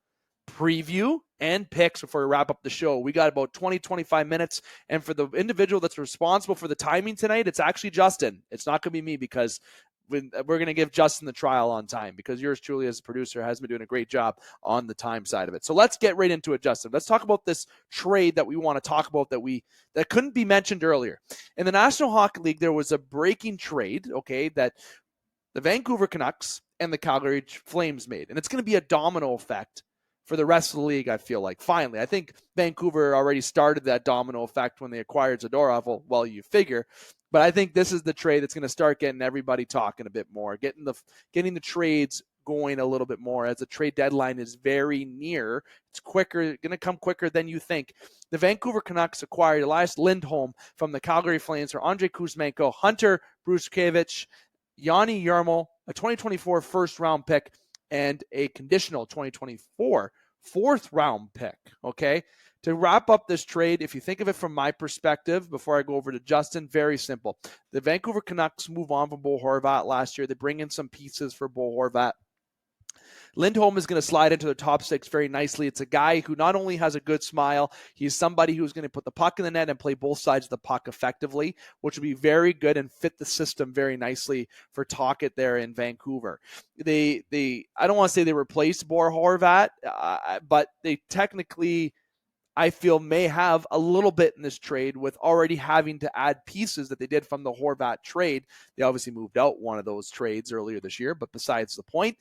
preview and picks before we wrap up the show. We got about 20-25 minutes, and for the individual that's responsible for the timing tonight, it's actually Justin. It's not going to be me, because we're going to give Justin the trial on time, because yours truly as a producer has been doing a great job on the time side of it. So let's get right into it, Justin. Let's talk about this trade that we want to talk about that couldn't be mentioned earlier. In the National Hockey League, there was a breaking trade, okay, that the Vancouver Canucks and the Calgary Flames made, and it's going to be a domino effect for the rest of the league, I feel like. Finally, I think Vancouver already started that domino effect when they acquired Zadorov. Well, you figure. But I think this is the trade that's going to start getting everybody talking a bit more, getting the trades going a little bit more as the trade deadline is very near. It's going to come quicker than you think. The Vancouver Canucks acquired Elias Lindholm from the Calgary Flames for Andrei Kuzmenko, Hunter Bruskevich, Yanni Yarmo, a 2024 first-round pick, and a conditional 2024 fourth-round pick, okay? To wrap up this trade, if you think of it from my perspective, before I go over to Justin, very simple. The Vancouver Canucks move on from Bo Horvat last year. They bring in some pieces for Bo Horvat. Lindholm is going to slide into the top six very nicely. It's a guy who not only has a good smile, he's somebody who's going to put the puck in the net and play both sides of the puck effectively, which would be very good and fit the system very nicely for Tocchet there in Vancouver. I don't want to say they replaced Bo Horvat, but they technically, I feel, may have a little bit in this trade with already having to add pieces that they did from the Horvat trade. They obviously moved out one of those trades earlier this year, but besides the point,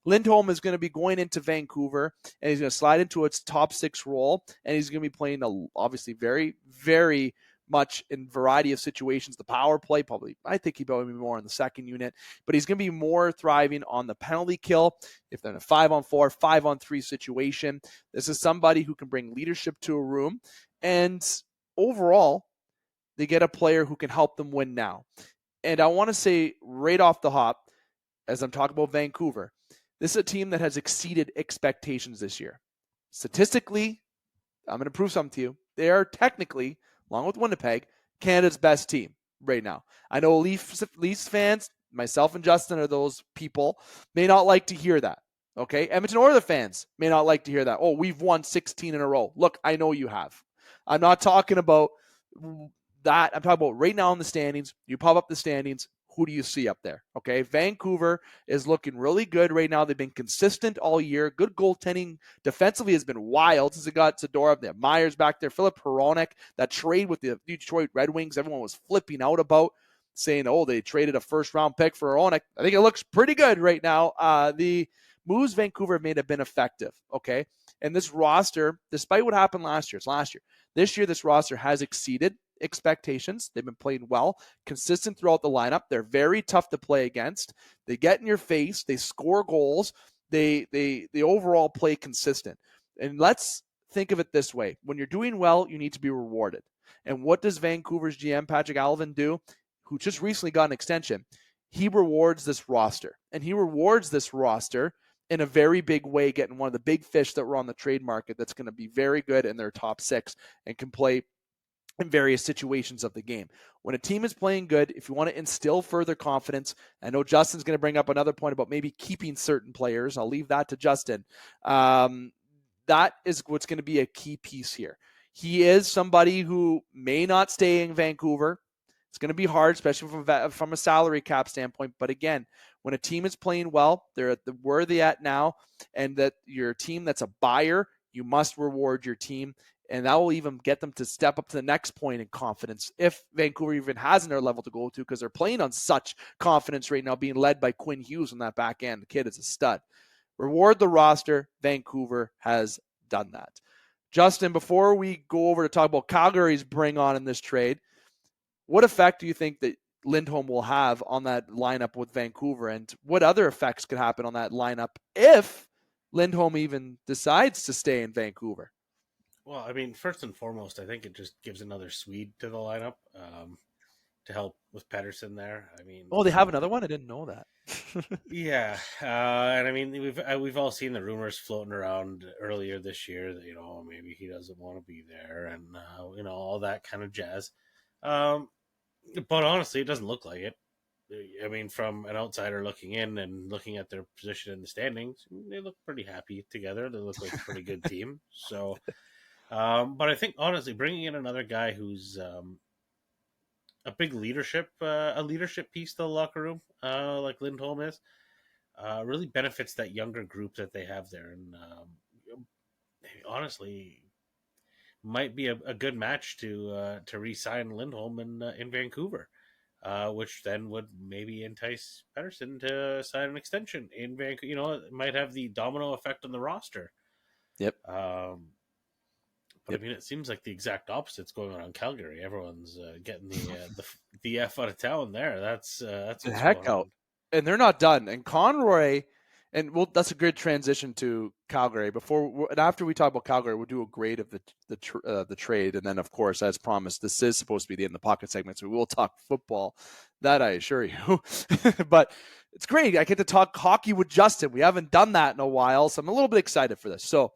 Lindholm is going to be going into Vancouver, and he's going to slide into its top six role, and he's going to be playing obviously very, very much in variety of situations. The power play, I think he'd probably be more in the second unit, but he's going to be more thriving on the penalty kill. If they're in a 5-on-4, 5-on-3 situation, this is somebody who can bring leadership to a room, and overall, they get a player who can help them win now. And I want to say right off the hop, as I'm talking about Vancouver, this is a team that has exceeded expectations this year. Statistically, I'm going to prove something to you. They are technically, along with Winnipeg, Canada's best team right now. I know Leafs fans, myself and Justin are those people, may not like to hear that. Okay? Edmonton Oilers fans may not like to hear that. Oh, we've won 16 in a row. Look, I know you have. I'm not talking about that. I'm talking about right now in the standings. You pop up the standings. Who do you see up there? Okay, Vancouver is looking really good right now. They've been consistent all year. Good goaltending. Defensively has been wild since it got Zadorov. They have Myers back there. Philip Hronek. That trade with the Detroit Red Wings, everyone was flipping out about, saying, oh, they traded a first-round pick for Hronek. I think it looks pretty good right now. The moves Vancouver have made have been effective, okay? And this roster, despite what happened last year, this year this roster has exceeded expectations. They've been playing well, consistent throughout the lineup. They're very tough to play against. They get in your face. They score goals. They overall play consistent. And let's think of it this way. When you're doing well, you need to be rewarded. And what does Vancouver's GM, Patrick Alvin, do, who just recently got an extension? He rewards this roster. And he rewards this roster in a very big way, getting one of the big fish that were on the trade market that's going to be very good in their top six and can play in various situations of the game. When a team is playing good, if you want to instill further confidence, I know Justin's going to bring up another point about maybe keeping certain players. I'll leave that to Justin. That is what's going to be a key piece here. He is somebody who may not stay in Vancouver. It's going to be hard, especially from a salary cap standpoint. But again, when a team is playing well, they're at where they're at now, and that you're a team that's a buyer, you must reward your team. And that will even get them to step up to the next point in confidence if Vancouver even has another level to go to, because they're playing on such confidence right now, being led by Quinn Hughes on that back end. The kid is a stud. Reward the roster. Vancouver has done that. Justin, before we go over to talk about Calgary's bring on in this trade, what effect do you think that Lindholm will have on that lineup with Vancouver, and what other effects could happen on that lineup if Lindholm even decides to stay in Vancouver? Well, I mean, first and foremost, I think it just gives another Swede to the lineup to help with Pettersson there. I mean, oh, they have another one? I didn't know that. Yeah, and I mean, we've all seen the rumors floating around earlier this year that maybe he doesn't want to be there, and all that kind of jazz. But honestly, it doesn't look like it. I mean, from an outsider looking in and looking at their position in the standings, they look pretty happy together. They look like a pretty good team. So. But I think, honestly, bringing in another guy who's a big leadership piece to the locker room, like Lindholm is, really benefits that younger group that they have there. And honestly, might be a good match to re-sign Lindholm in Vancouver, which then would maybe entice Pettersson to sign an extension in Vancouver. It might have the domino effect on the roster. Yep. But I mean, it seems like the exact opposite's going on in Calgary. Everyone's getting the F out of town there. That's the heck out, and they're not done. And Conroy And that's a good transition to Calgary. And after we talk about Calgary, we'll do a grade of the trade, and then of course, as promised, this is supposed to be the In the Pocket segment, so we will talk football. That I assure you. But it's great. I get to talk hockey with Justin. We haven't done that in a while, so I'm a little bit excited for this. So,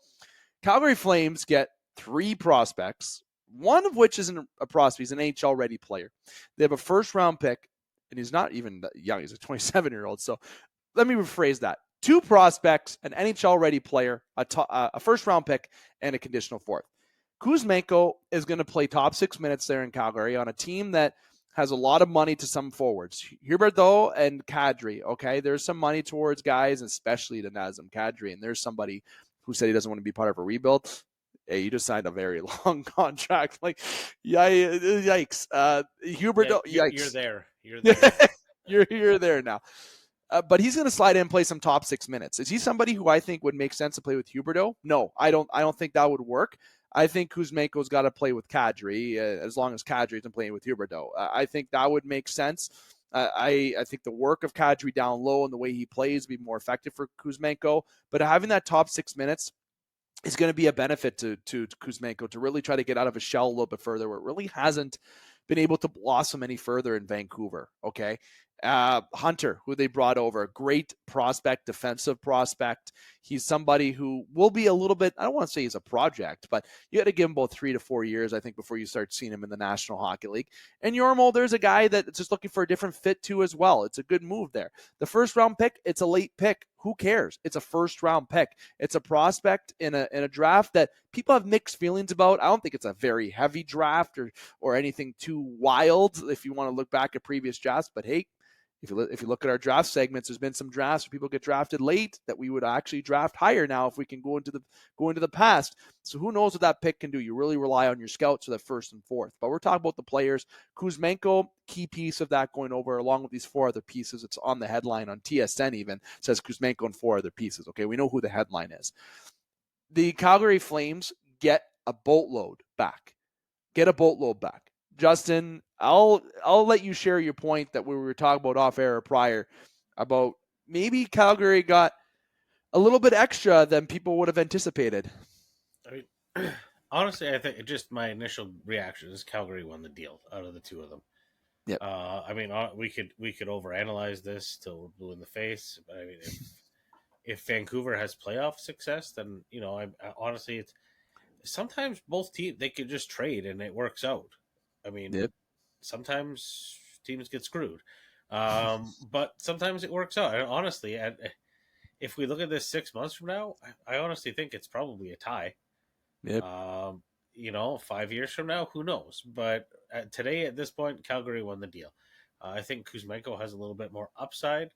Calgary Flames get 3 prospects, one of which isn't a prospect. He's an NHL ready player. They have a first-round pick, and he's not even that young. He's a 27-year-old. So let me rephrase that. 2 prospects, an NHL-ready player, a first-round pick, and a conditional 4th. Kuzmenko is going to play top 6 minutes there in Calgary on a team that has a lot of money to some forwards. Huberdeau and Kadri, okay? There's some money towards guys, especially to Nazem Kadri, and there's somebody who said he doesn't want to be part of a rebuild. Hey, you just signed a very long contract. Like, yikes. Huberdeau, yikes. You're there. You're there. you're there now. But he's going to slide in and play some top 6 minutes. Is he somebody who I think would make sense to play with Huberdeau? No, I don't think that would work. I think Kuzmenko's got to play with Kadri as long as Kadri isn't playing with Huberdeau. I think that would make sense. I think the work of Kadri down low and the way he plays would be more effective for Kuzmenko. But having that top 6 minutes is going to be a benefit to Kuzmenko to really try to get out of his shell a little bit further, where it really hasn't been able to blossom any further in Vancouver. Okay. Hunter, who they brought over, great prospect, defensive prospect. He's somebody who will be a little bit, I don't want to say he's a project, but you got to give him about 3 to 4 years, I think, before you start seeing him in the National Hockey League. And Yormo, there's a guy that's just looking for a different fit too as well. It's a good move there. The first round pick, it's a late pick. Who cares? It's a first round pick. It's a prospect in a draft that people have mixed feelings about. I don't think it's a very heavy draft or anything too wild if you want to look back at previous drafts. But hey, if you look at our draft segments, there's been some drafts where people get drafted late that we would actually draft higher now if we can go into the past. So who knows what that pick can do? You really rely on your scouts for that first and fourth. But we're talking about the players. Kuzmenko, key piece of that going over along with these 4 other pieces. It's on the headline on TSN even. It says Kuzmenko and 4 other pieces. Okay, we know who the headline is. The Calgary Flames get a boatload back. Justin, I'll let you share your point that we were talking about off air prior about maybe Calgary got a little bit extra than people would have anticipated. I mean, honestly, I think just my initial reaction is Calgary won the deal out of the 2 of them. Yep. I mean, we could overanalyze this till we're blue in the face. But I mean, if Vancouver has playoff success, then I honestly, it's sometimes both teams they could just trade and it works out. I mean, yep. Sometimes teams get screwed, but sometimes it works out. And honestly, if we look at this 6 months from now, I honestly think it's probably a tie. Yep. 5 years from now, who knows? But today, at this point, Calgary won the deal. I think Kuzmenko has a little bit more upside.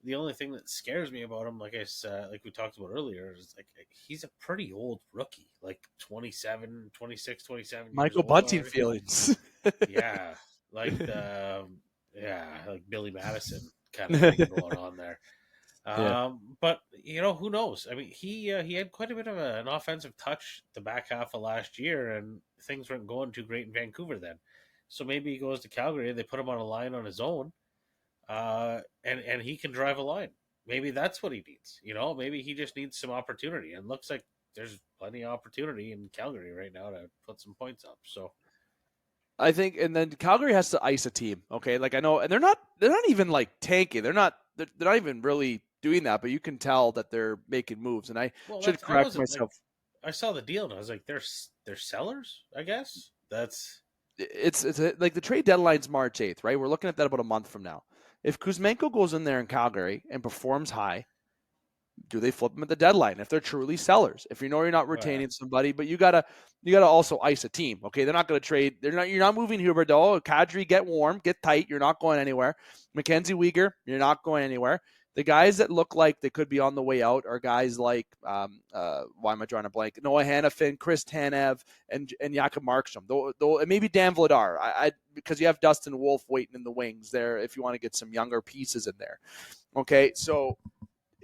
The only thing that scares me about him, like we talked about earlier, is like he's a pretty old rookie, like 27, 26, 27. Michael Bunting feelings. Yeah, like Billy Madison kind of thing going on there. But who knows? I mean, he had quite a bit of an offensive touch the back half of last year, and things weren't going too great in Vancouver then. So maybe he goes to Calgary. They put him on a line on his own. And he can drive a line. Maybe that's what he needs. Maybe he just needs some opportunity. And looks like there's plenty of opportunity in Calgary right now to put some points up. So I think, and then Calgary has to ice a team. Okay, like I know, and they're not even like tanking. They're not even really doing that. But you can tell that they're making moves. And I should correct myself. I saw the deal and I was like, they're sellers. I guess it's like the trade deadline's March 8th, right? We're looking at that about a month from now. If Kuzmenko goes in there in Calgary and performs high, do they flip him at the deadline? If they're truly sellers, if you're not retaining somebody, but you gotta also ice a team. Okay, they're not going to trade. You're not moving Huberdeau. Kadri, get warm, get tight. You're not going anywhere. Mackenzie Weegar, you're not going anywhere. The guys that look like they could be on the way out are guys like why am I drawing a blank? Noah Hannafin, Chris Tanev, and Jakob Markstrom. Though and maybe Dan Vladar. Because you have Dustin Wolf waiting in the wings there if you want to get some younger pieces in there. Okay, so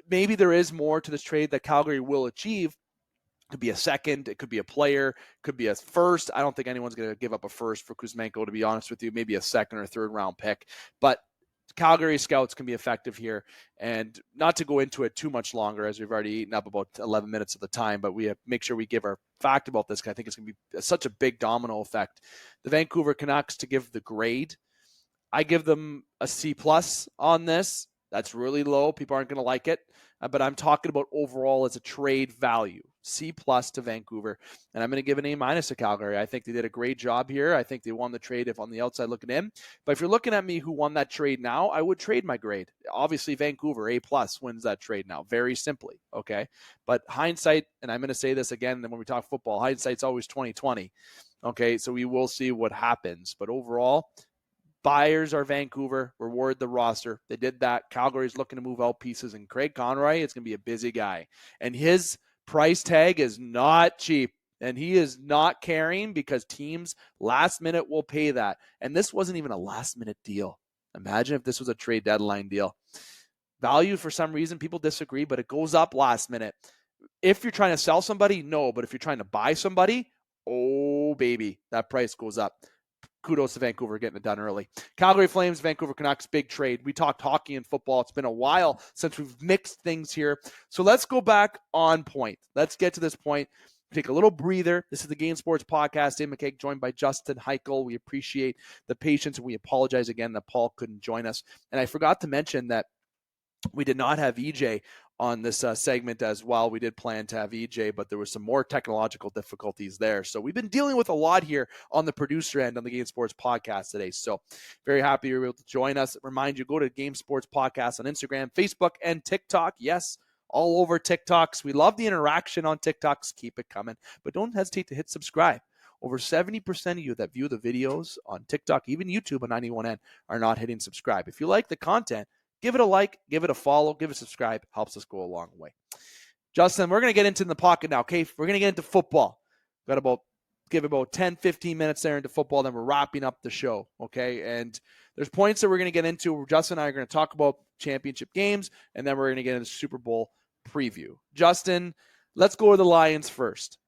maybe there is more to this trade that Calgary will achieve. It could be a second, it could be a player, it could be a first. I don't think anyone's going to give up a first for Kuzmenko, to be honest with you. Maybe a second or third round pick, but Calgary scouts can be effective here, and not to go into it too much longer as we've already eaten up about 11 minutes of the time, but we have make sure we give our fact about this because I think it's going to be such a big domino effect. The Vancouver Canucks, to give the grade, I give them a C+ on this. That's really low. People aren't going to like it, but I'm talking about overall as a trade value. C+ to Vancouver, and I'm going to give an A- to Calgary. I think they did a great job here. I think they won the trade if on the outside looking in. But if you're looking at me who won that trade now, I would trade my grade. Obviously, Vancouver, A+ wins that trade now, very simply, okay? But hindsight, and I'm going to say this again, and when we talk football, hindsight's always 20/20, okay? So we will see what happens. But overall, buyers are Vancouver, reward the roster. They did that. Calgary's looking to move out pieces, and Craig Conroy is going to be a busy guy. And his price tag is not cheap, and he is not caring because teams last minute will pay that. And this wasn't even a last minute deal. Imagine if this was a trade deadline deal. Value, for some reason, people disagree, but it goes up last minute. If you're trying to sell somebody, no. But if you're trying to buy somebody, oh, baby, that price goes up. Kudos to Vancouver getting it done early. Calgary Flames, Vancouver Canucks, big trade. We talked hockey and football. It's been a while since we've mixed things here. So let's go back on point. Let's get to this point. Take a little breather. This is the Game Sports Podcast. David McCaig joined by Justin Hykel. We appreciate the patience, and we apologize again that Paul couldn't join us. And I forgot to mention that we did not have EJ on this segment as well. We did plan to have EJ, but there was some more technological difficulties there. So we've been dealing with a lot here on the producer end on the Game Sports Podcast today. So very happy you were able to join us. Remind you, go to Game Sports Podcast on Instagram, Facebook, and TikTok. Yes, all over TikToks. We love the interaction on TikToks. Keep it coming. But don't hesitate to hit subscribe. Over 70% of you that view the videos on TikTok, even YouTube on 91N, are not hitting subscribe. If you like the content, give it a like, give it a follow, give it a subscribe. Helps us go a long way. Justin, we're going to get into the pocket now, okay? We're going to get into football. Got about 10, 15 minutes there into football, then we're wrapping up the show, okay? And there's points that we're going to get into where Justin and I are going to talk about championship games, and then we're going to get into Super Bowl preview. Justin, let's go to the Lions first.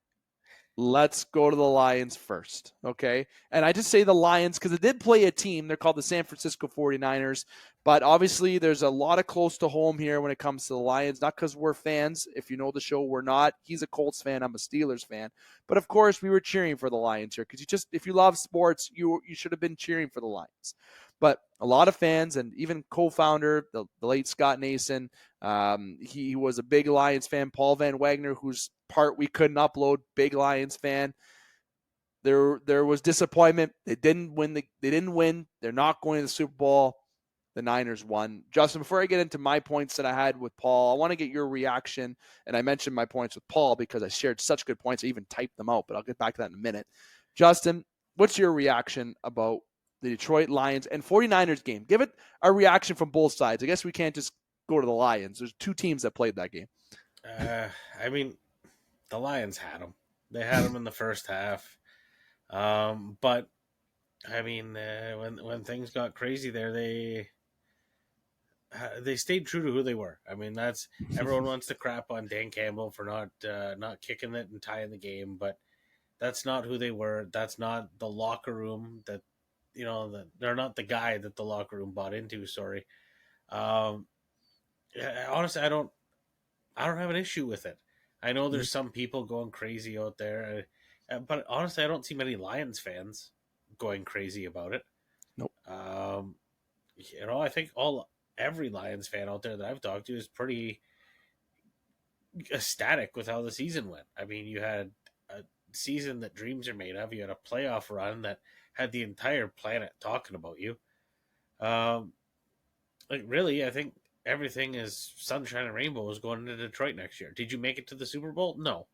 Okay? And I just say the Lions because it did play a team. They're called the San Francisco 49ers. But obviously, there's a lot of close to home here when it comes to the Lions. Not because we're fans. If you know the show, we're not. He's a Colts fan. I'm a Steelers fan. But, of course, we were cheering for the Lions here because if you love sports, you should have been cheering for the Lions. But a lot of fans and even co-founder, the late Scott Nason, he was a big Lions fan. Paul Van Wagner, whose part we couldn't upload, big Lions fan. There was disappointment. They didn't win. They're not going to the Super Bowl. The Niners won. Justin, before I get into my points that I had with Paul, I want to get your reaction. And I mentioned my points with Paul because I shared such good points. I even typed them out, but I'll get back to that in a minute. Justin, what's your reaction about the Detroit Lions and 49ers game? Give it a reaction from both sides. I guess we can't just go to the Lions. There's two teams that played that game. I mean, the Lions had them. They had them in the first half. But, I mean, when things got crazy there, they stayed true to who they were. I mean, that's everyone wants to crap on Dan Campbell for not kicking it and tying the game, but that's not who they were. That's not the locker room that, they're not the guy that the locker room bought into. Sorry. Honestly, I don't have an issue with it. I know there's some people going crazy out there, but honestly, I don't see many Lions fans going crazy about it. Nope. I think every Lions fan out there that I've talked to is pretty ecstatic with how the season went. I mean, you had a season that dreams are made of. You had a playoff run that had the entire planet talking about you. Really, I think everything is sunshine and rainbows going into Detroit next year. Did you make it to the Super Bowl? No.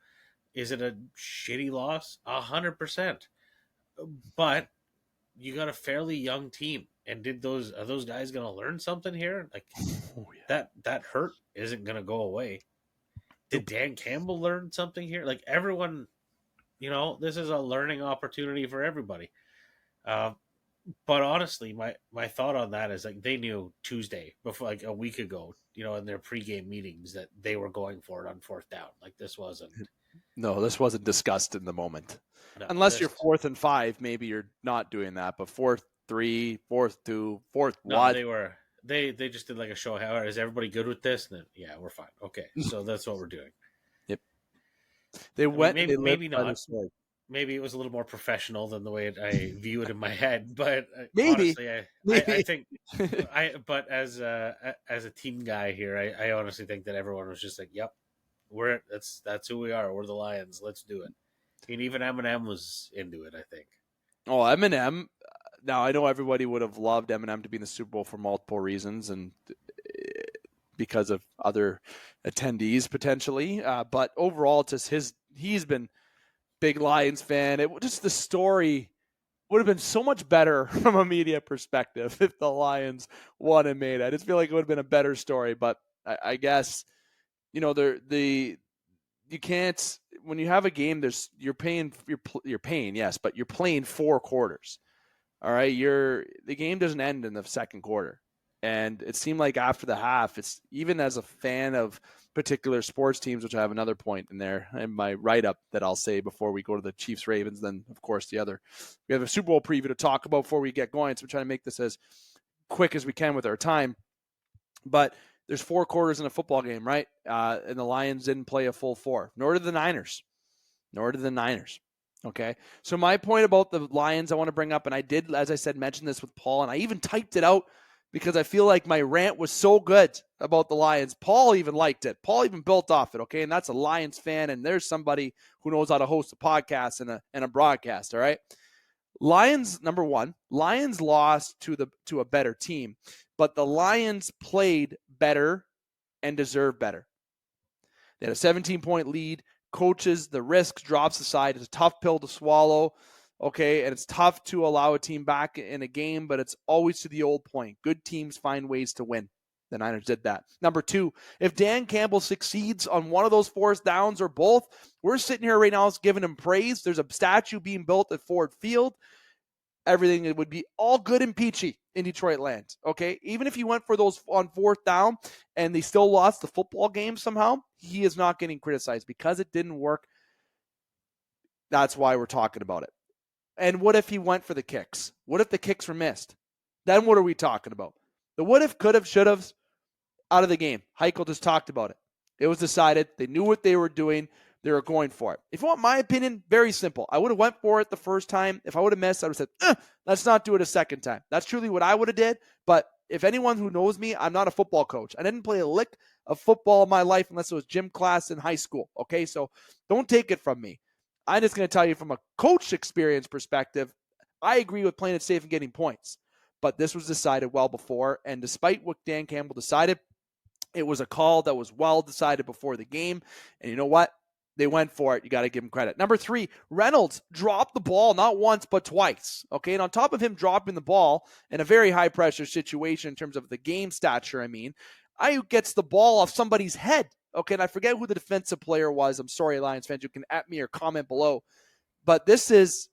Is it a shitty loss? 100%. But you got a fairly young team. And are those guys going to learn something here? Like that hurt isn't going to go away. Did Dan Campbell learn something here? Like everyone, this is a learning opportunity for everybody. But honestly, my thought on that is like they knew Tuesday before, like a week ago, in their pregame meetings that they were going for it on fourth down. Like this wasn't discussed in the moment. No, unless you're 4th and 5, maybe you're not doing that. But 4th 3, 4th 2, 4th 1. They were They just did like a show. How is everybody good with this? And then, yeah, we're fine. Okay, so that's what we're doing. Yep. They went. Maybe, they maybe not. Maybe it was a little more professional than the way I view it in my head. But honestly, I think But as a team guy here, I honestly think that everyone was just like, "Yep, that's who we are. We're the Lions. Let's do it." And even Eminem was into it, I think. Oh, Eminem. Now, I know everybody would have loved Eminem to be in the Super Bowl for multiple reasons and because of other attendees potentially. But overall, just he's been big Lions fan. The story would have been so much better from a media perspective if the Lions won and made it. I just feel like it would have been a better story. But I guess, you can't, when you have a game, you're paying, yes, but you're playing 4 quarters. All right. The game doesn't end in the second quarter. And it seemed like after the half, it's even as a fan of particular sports teams, which I have another point in there in my write-up that I'll say before we go to the Chiefs Ravens. Then of course we have a Super Bowl preview to talk about before we get going. So we're trying to make this as quick as we can with our time, but there's 4 quarters in a football game, right? And the Lions didn't play a full 4, nor did the Niners. Okay. So my point about the Lions I want to bring up, and I did, as I said, mention this with Paul, and I even typed it out because I feel like my rant was so good about the Lions. Paul even liked it. Paul even built off it, okay? And that's a Lions fan, and there's somebody who knows how to host a podcast and a broadcast, all right? Lions, number one, Lions lost to a better team, but the Lions played better and deserve better. They had a 17-point lead. Coaches, the risk drops aside. It's a tough pill to swallow, okay? And it's tough to allow a team back in a game, but it's always to the old point. Good teams find ways to win. The Niners did that. Number 2, if Dan Campbell succeeds on one of those 4th downs or both, we're sitting here right now giving him praise. There's a statue being built at Ford Field. Everything would be all good and peachy in Detroit land, okay? Even if he went for those on 4th down and they still lost the football game somehow, he is not getting criticized because it didn't work. That's why we're talking about it. And what if he went for the kicks? What if the kicks were missed? Then what are we talking about? The what if, could have, should have out of the game. Hykel just talked about it. It was decided. They knew what they were doing. They were going for it. If you want my opinion, very simple. I would have went for it the first time. If I would have missed, I would have said, let's not do it a second time. That's truly what I would have did. But if anyone who knows me, I'm not a football coach. I didn't play a lick of football in my life unless it was gym class in high school. Okay, so don't take it from me. I'm just going to tell you from a coach experience perspective, I agree with playing it safe and getting points. But this was decided well before. And despite what Dan Campbell decided, it was a call that was well decided before the game. And you know what? They went for it. You got to give him credit. Number 3, Reynolds dropped the ball not once but twice. Okay, and on top of him dropping the ball in a very high-pressure situation in terms of the game stature, Ayuk gets the ball off somebody's head. Okay, and I forget who the defensive player was. I'm sorry, Lions fans. You can at me or comment below. But this is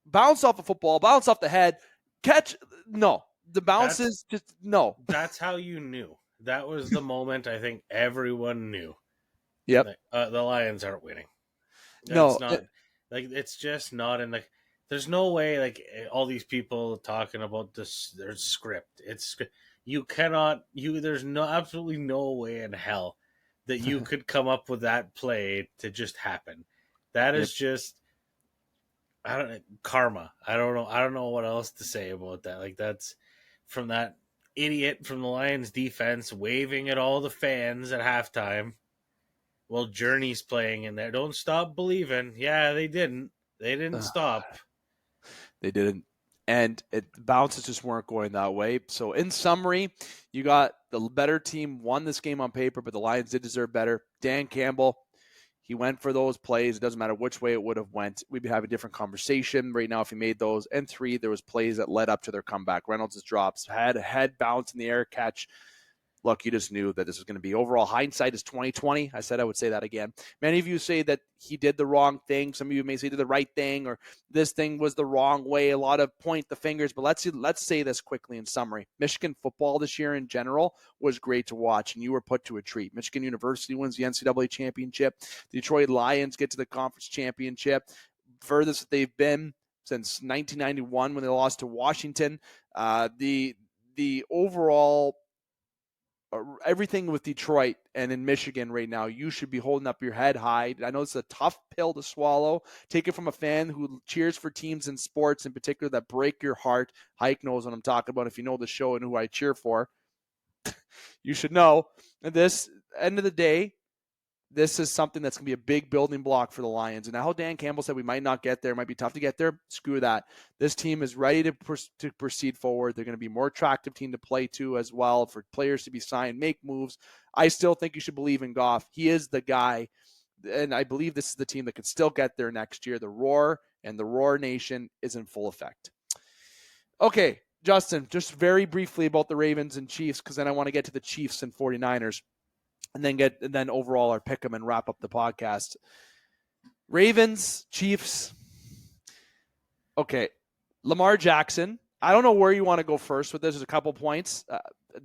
bounce off a football, bounce off the head, catch. No, the bounce is just no. That's how you knew. That was the moment I think everyone knew. Yep. The Lions aren't winning. No, it's just not in the. There's no way. Like all these people talking about this, their script. You cannot. There's absolutely no way in hell that you could come up with that play to just happen. That is just. Karma. I don't know what else to say about that. Like that's from that idiot from the Lions defense waving at all the fans at halftime. Well, Journey's playing in there. Don't stop believing. Yeah, they didn't. They didn't stop. They didn't. And the bounces just weren't going that way. So in summary, you got the better team won this game on paper, but the Lions did deserve better. Dan Campbell, he went for those plays. It doesn't matter which way it would have went. We'd be having a different conversation right now if he made those. And 3, there was plays that led up to their comeback. Reynolds' drops, had a head bounce in the air catch. Look, you just knew that this was going to be overall hindsight is 20/20. I said I would say that again. Many of you say that he did the wrong thing. Some of you may say he did the right thing or this thing was the wrong way. A lot of point the fingers, but let's say this quickly in summary. Michigan football this year in general was great to watch, and you were put to a treat. Michigan University wins the NCAA championship. The Detroit Lions get to the conference championship. Furthest that they've been since 1991 when they lost to Washington. The overall everything with Detroit and in Michigan right now, you should be holding up your head high. I know it's a tough pill to swallow. Take it from a fan who cheers for teams in sports in particular that break your heart. Hike knows what I'm talking about. If you know the show and who I cheer for, you should know. And this, end of the day, this is something that's going to be a big building block for the Lions. And now Dan Campbell said we might not get there. It might be tough to get there. Screw that. This team is ready to proceed forward. They're going to be a more attractive team to play to as well, for players to be signed, make moves. I still think you should believe in Goff. He is the guy. And I believe this is the team that could still get there next year. The Roar and the Roar Nation is in full effect. Okay, Justin, just very briefly about the Ravens and Chiefs, because then I want to get to the Chiefs and 49ers. And then overall our pick 'em and wrap up the podcast. Ravens, Chiefs. Okay, Lamar Jackson. I don't know where you want to go first with this. There's a couple points,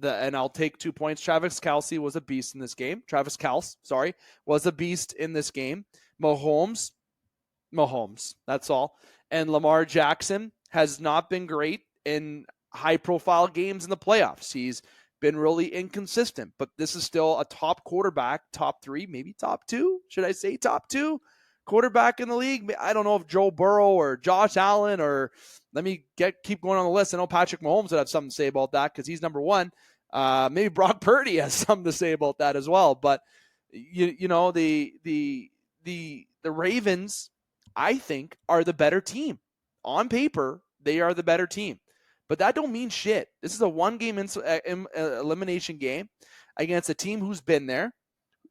and I'll take 2 points. Travis Kelce was a beast in this game. Was a beast in this game. Mahomes. That's all. And Lamar Jackson has not been great in high-profile games in the playoffs. He's been really inconsistent, but this is still a top quarterback, top 3, maybe top 2. Should I say top 2 quarterback in the league? I don't know if Joe Burrow or Josh Allen, or let me keep going on the list. I know Patrick Mahomes would have something to say about that because he's number 1. Maybe Brock Purdy has something to say about that as well. But you know, the Ravens, I think, are the better team. On paper, they are the better team. But that don't mean shit. This is a 1-game elimination game against a team who's been there,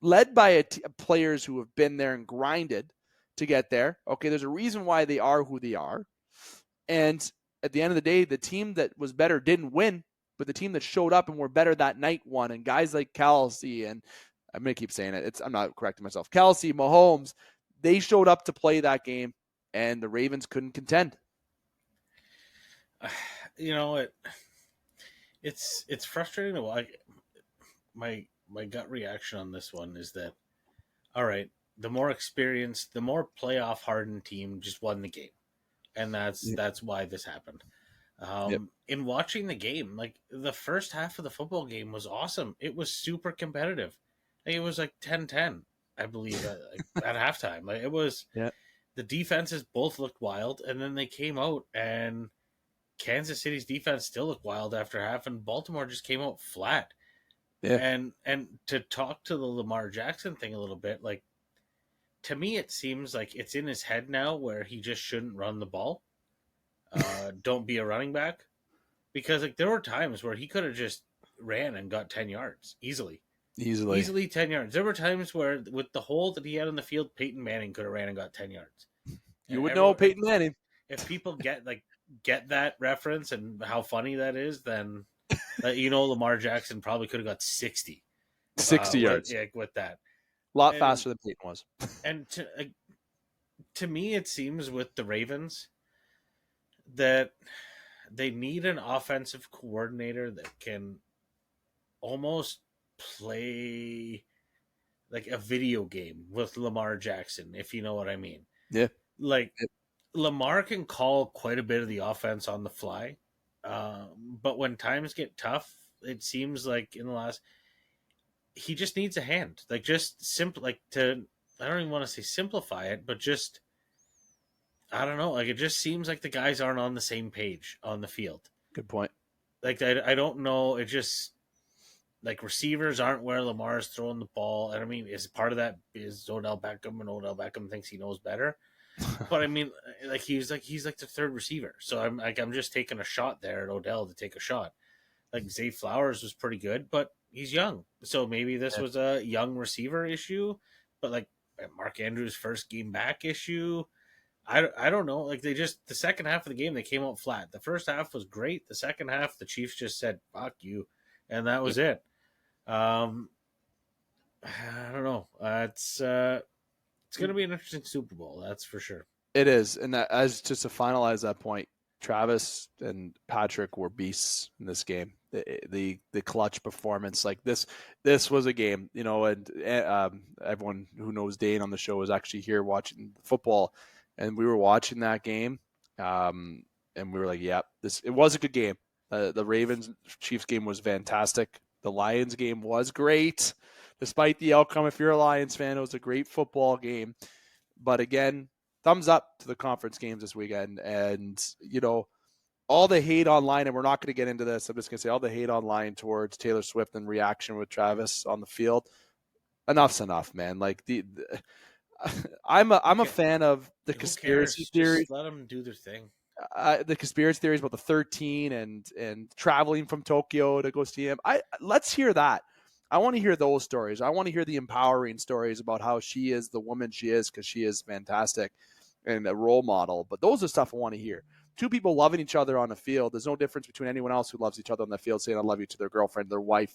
led by players who have been there and grinded to get there. Okay, there's a reason why they are who they are. And at the end of the day, the team that was better didn't win, but the team that showed up and were better that night won. And guys like Kelce, and I'm going to keep saying it. I'm not correcting myself. Kelce, Mahomes, they showed up to play that game, and the Ravens couldn't contend. You know, it's frustrating to watch. My gut reaction on this one is that, all right, the more experienced, the more playoff hardened team just won the game, and that's why this happened. In watching the game, like the first half of the football game was awesome. It was super competitive. Like, it was like 10-10, I believe, at halftime. Like, it was. Yeah. The defenses both looked wild, and then they came out and Kansas City's defense still looked wild after half, and Baltimore just came out flat. Yeah. And to talk to the Lamar Jackson thing a little bit, like, to me it seems like it's in his head now where he just shouldn't run the ball. Don't be a running back. Because like there were times where he could have just ran and got 10 yards easily 10 yards. There were times where with the hole that he had in the field, Peyton Manning could have ran and got 10 yards. You would know Peyton Manning. If people get that reference and how funny that is, then Lamar Jackson probably could have got 60 yards with that. A lot faster than Peyton was. And to me, it seems with the Ravens that they need an offensive coordinator that can almost play like a video game with Lamar Jackson, if you know what I mean. Yeah. Like, Lamar can call quite a bit of the offense on the fly, but when times get tough, it seems like in the last, he just needs a hand. Like, just simple, like I don't even want to say simplify it, but just, I don't know. Like, it just seems like the guys aren't on the same page on the field. Good point. Like, I don't know. It just, like, receivers aren't where Lamar is throwing the ball. And I mean, is part of that is Odell Beckham, and Odell Beckham thinks he knows better. But I mean, like, he's the third receiver. So I'm just taking a shot there at Odell to take a shot. Like, Zay Flowers was pretty good, but he's young. So maybe this was a young receiver issue, but like Mark Andrews' first game back issue. I don't know. Like, the second half of the game, they came out flat. The first half was great. The second half, the Chiefs just said, fuck you. And that was it. I don't know. It's going to be an interesting Super Bowl. That's for sure. It is. And that, as just to finalize that point, Travis and Patrick were beasts in this game. The clutch performance, like this was a game, and everyone who knows Dane on the show was actually here watching football, and we were watching that game, and we were like, yeah, it was a good game. The Ravens Chiefs game was fantastic. The Lions game was great. Despite the outcome, if you're a Lions fan, it was a great football game. But again, thumbs up to the conference games this weekend. And, all the hate online, and we're not going to get into this, I'm just going to say all the hate online towards Taylor Swift and reaction with Travis on the field, enough's enough, man. Like, I'm a fan of the conspiracy theories. Just let them do their thing. The conspiracy theories about the 13 and traveling from Tokyo to go see him. Let's hear that. I want to hear those stories. I want to hear the empowering stories about how she is the woman she is, because she is fantastic and a role model. But those are stuff I want to hear. Two people loving each other on the field. There's no difference between anyone else who loves each other on the field saying I love you to their girlfriend, their wife,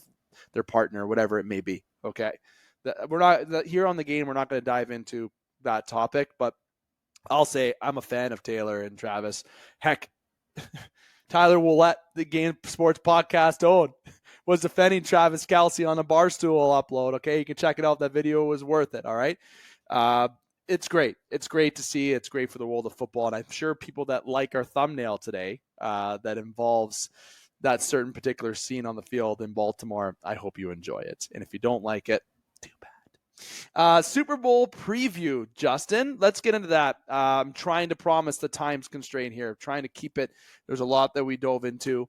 their partner, whatever it may be. Okay. We're not here on the game. We're not going to dive into that topic, but I'll say I'm a fan of Taylor and Travis. Heck, Tyler Willett, the Game Sports Podcast own, was defending Travis Kelce on a Barstool upload. Okay, you can check it out. That video was worth it. All right. It's great. It's great to see. It's great for the world of football. And I'm sure people that like our thumbnail today that involves that certain particular scene on the field in Baltimore, I hope you enjoy it. And if you don't like it, too bad. Super Bowl preview, Justin. Let's get into that. I'm trying to promise the time's constraint here. Trying to keep it. There's a lot that we dove into.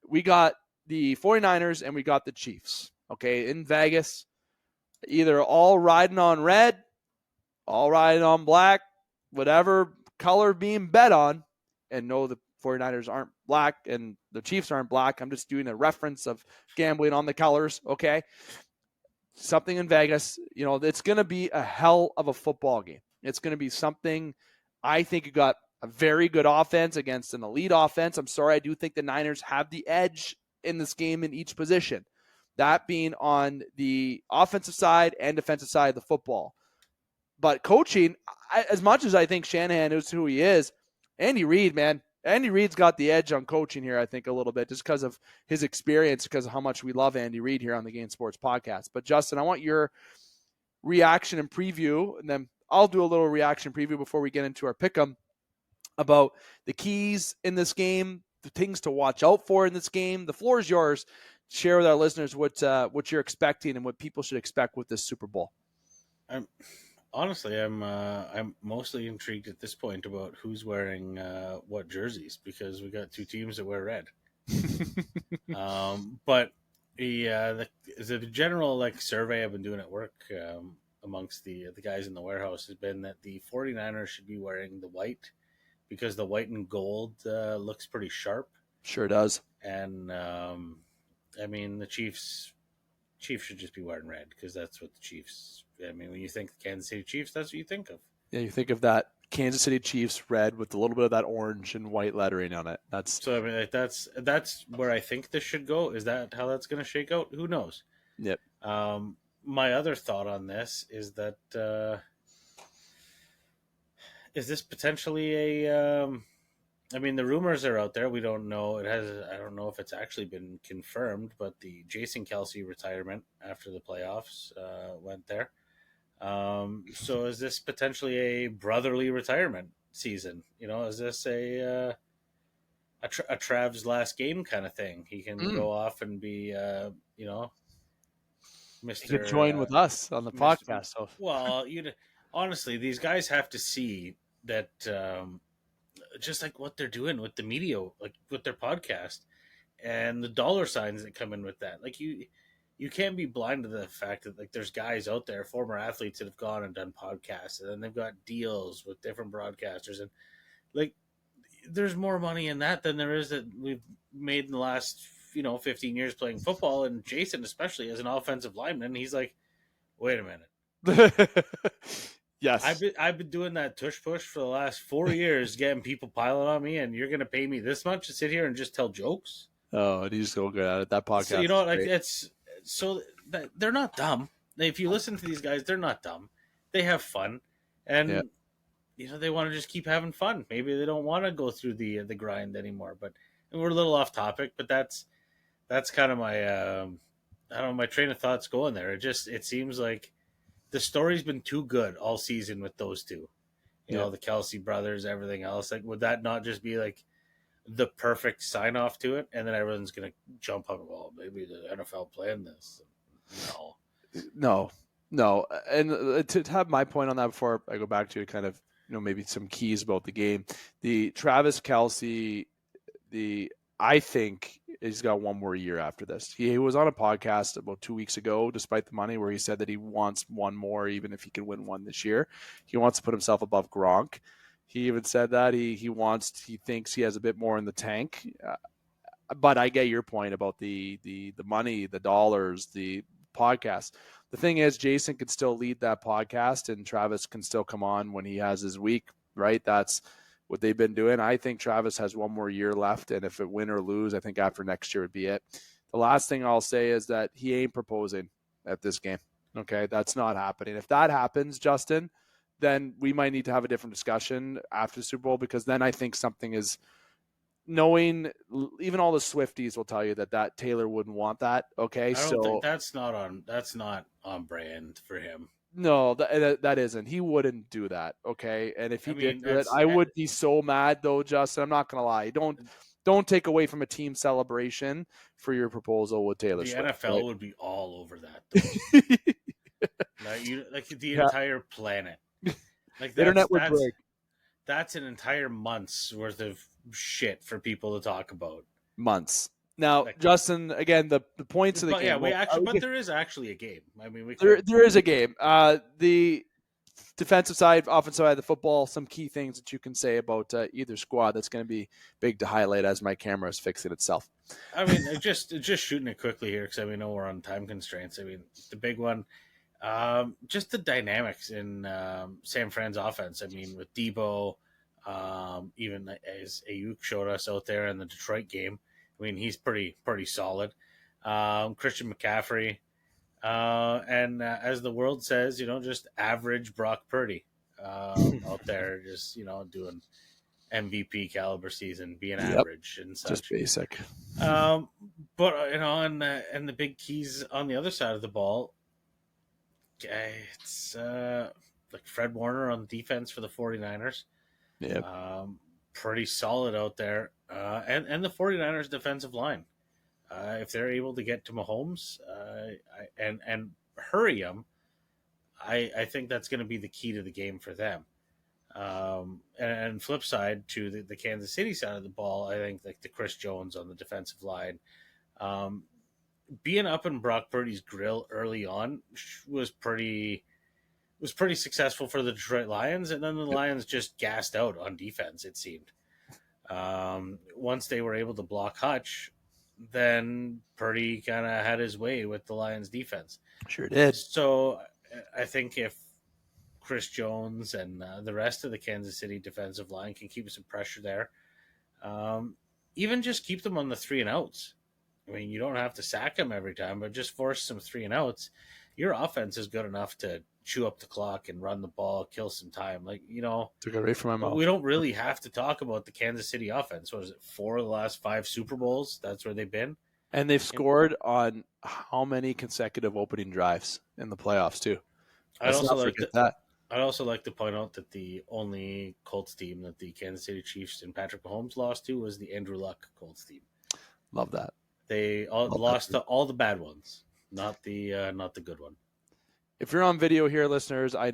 We got the 49ers and we got the Chiefs. Okay, in Vegas, either all riding on red, all riding on black, whatever color being bet on. And no, the 49ers aren't black and the Chiefs aren't black. I'm just doing a reference of gambling on the colors. Okay. Something in Vegas, it's going to be a hell of a football game. It's going to be something. I think you got a very good offense against an elite offense. I'm sorry. I do think the Niners have the edge in this game in each position, that being on the offensive side and defensive side of the football. But coaching, as much as I think Shanahan is who he is, Andy Reid, man, Andy Reid's got the edge on coaching here, I think, a little bit, just because of his experience, because of how much we love Andy Reid here on the Game Sports Podcast. But, Justin, I want your reaction and preview, and then I'll do a little reaction preview before we get into our pick'em about the keys in this game, the things to watch out for in this game. The floor is yours. Share with our listeners what you're expecting and what people should expect with this Super Bowl. Honestly, I'm mostly intrigued at this point about who's wearing what jerseys, because we got two teams that wear red. But the general survey I've been doing at work amongst the guys in the warehouse has been that the 49ers should be wearing the white, because the white and gold looks pretty sharp. Sure does. And the Chiefs should just be wearing red, because that's what the Chiefs. When you think Kansas City Chiefs, that's what you think of. Yeah, you think of that Kansas City Chiefs red with a little bit of that orange and white lettering on it. That's where I think this should go. Is that how that's going to shake out? Who knows? Yep. My other thought on this is that is this potentially a? The rumors are out there. We don't know. I don't know if it's actually been confirmed, but the Jason Kelce retirement after the playoffs went there. So is this potentially a brotherly retirement season? Is this a Trav's last game kind of thing? He can go off and be, Mr. He could join with us on the podcast. So. Well, honestly, these guys have to see that. Just like what they're doing with the media, like with their podcast and the dollar signs that come in with that. Like you can't be blind to the fact that there's guys out there, former athletes, that have gone and done podcasts, and then they've got deals with different broadcasters, and there's more money in that than there is that we've made in the last 15 years playing football. And Jason, especially as an offensive lineman, he's like, wait a minute. Yes. I've been doing that tush push for the last 4 years, getting people piling on me, and you're going to pay me this much to sit here and just tell jokes? Oh, and he's so good at it. That podcast. So they're not dumb. If you listen to these guys, they're not dumb. They have fun, and they want to just keep having fun. Maybe they don't want to go through the grind anymore. But we're a little off topic. But that's kind of my my train of thoughts going there. It seems like the story's been too good all season with those two. The Kelce brothers, everything else. Would that not just be the perfect sign off to it, and then everyone's going to jump up. Well, maybe the NFL planned this. No. And to have my point on that before I go back to kind of, maybe some keys about the game, the Travis Kelce, I think he's got one more year after this. He was on a podcast about 2 weeks ago, despite the money, where he said that he wants one more, even if he can win one this year. He wants to put himself above Gronk. He even said that he thinks he has a bit more in the tank. But I get your point about the money, the dollars, the podcast. The thing is, Jason can still lead that podcast, and Travis can still come on when he has his week, right? That's what they've been doing. I think Travis has one more year left, and if it win or lose, I think after next year would be it. The last thing I'll say is that he ain't proposing at this game. Okay, that's not happening. If that happens, Justin, then we might need to have a different discussion after the Super Bowl, because then I think something is, knowing even all the Swifties will tell you that Taylor wouldn't want that. Okay, I don't think that's not on brand for him. No, that isn't. He wouldn't do that. Okay, and if he did do it, I would be so mad though, Justin. I'm not gonna lie. Don't take away from a team celebration for your proposal with Taylor Swift. The NFL would be all over that. like the entire planet. Like the internet would break. That's an entire month's worth of shit for people to talk about. Months. Now, Justin, again, the points of the game. But there is actually a game. I mean, there is a game. The defensive side, offensive side of the football, some key things that you can say about either squad that's going to be big to highlight as my camera is fixing itself. I mean, just shooting it quickly here, because we know we're on time constraints. I mean, the big one, just the dynamics in San Fran's offense. I mean, with Debo, even as Ayuk showed us out there in the Detroit game. I mean, he's pretty solid. Christian McCaffrey, and as the world says, just average Brock Purdy out there, just doing MVP caliber season, being average and such. Just basic. But and the big keys on the other side of the ball, it's like Fred Warner on defense for the 49ers. Yeah. Pretty solid out there. And the 49ers defensive line. If they're able to get to Mahomes and hurry him, I think that's going to be the key to the game for them. And flip side to the Kansas City side of the ball, I think like the Chris Jones on the defensive line, being up in Brock Purdy's grill early on was pretty successful for the Detroit Lions, and then the Lions just gassed out on defense, it seemed. Once they were able to block Hutch, then Purdy kind of had his way with the Lions defense. Sure did. So I think if Chris Jones and the rest of the Kansas City defensive line can keep some pressure there, even just keep them on the 3 and outs. I mean, you don't have to sack them every time, but just force some 3 and outs. Your offense is good enough to chew up the clock and run the ball, kill some time. Took it right from my mouth. We don't really have to talk about the Kansas City offense. What is it, 4 of the last 5 Super Bowls? That's where they've been. And they've scored on how many consecutive opening drives in the playoffs too? I'd also like to point out that the only Colts team that the Kansas City Chiefs and Patrick Mahomes lost to was the Andrew Luck Colts team. Love that. They lost to all the bad ones, not the good one. If you're on video here, listeners, I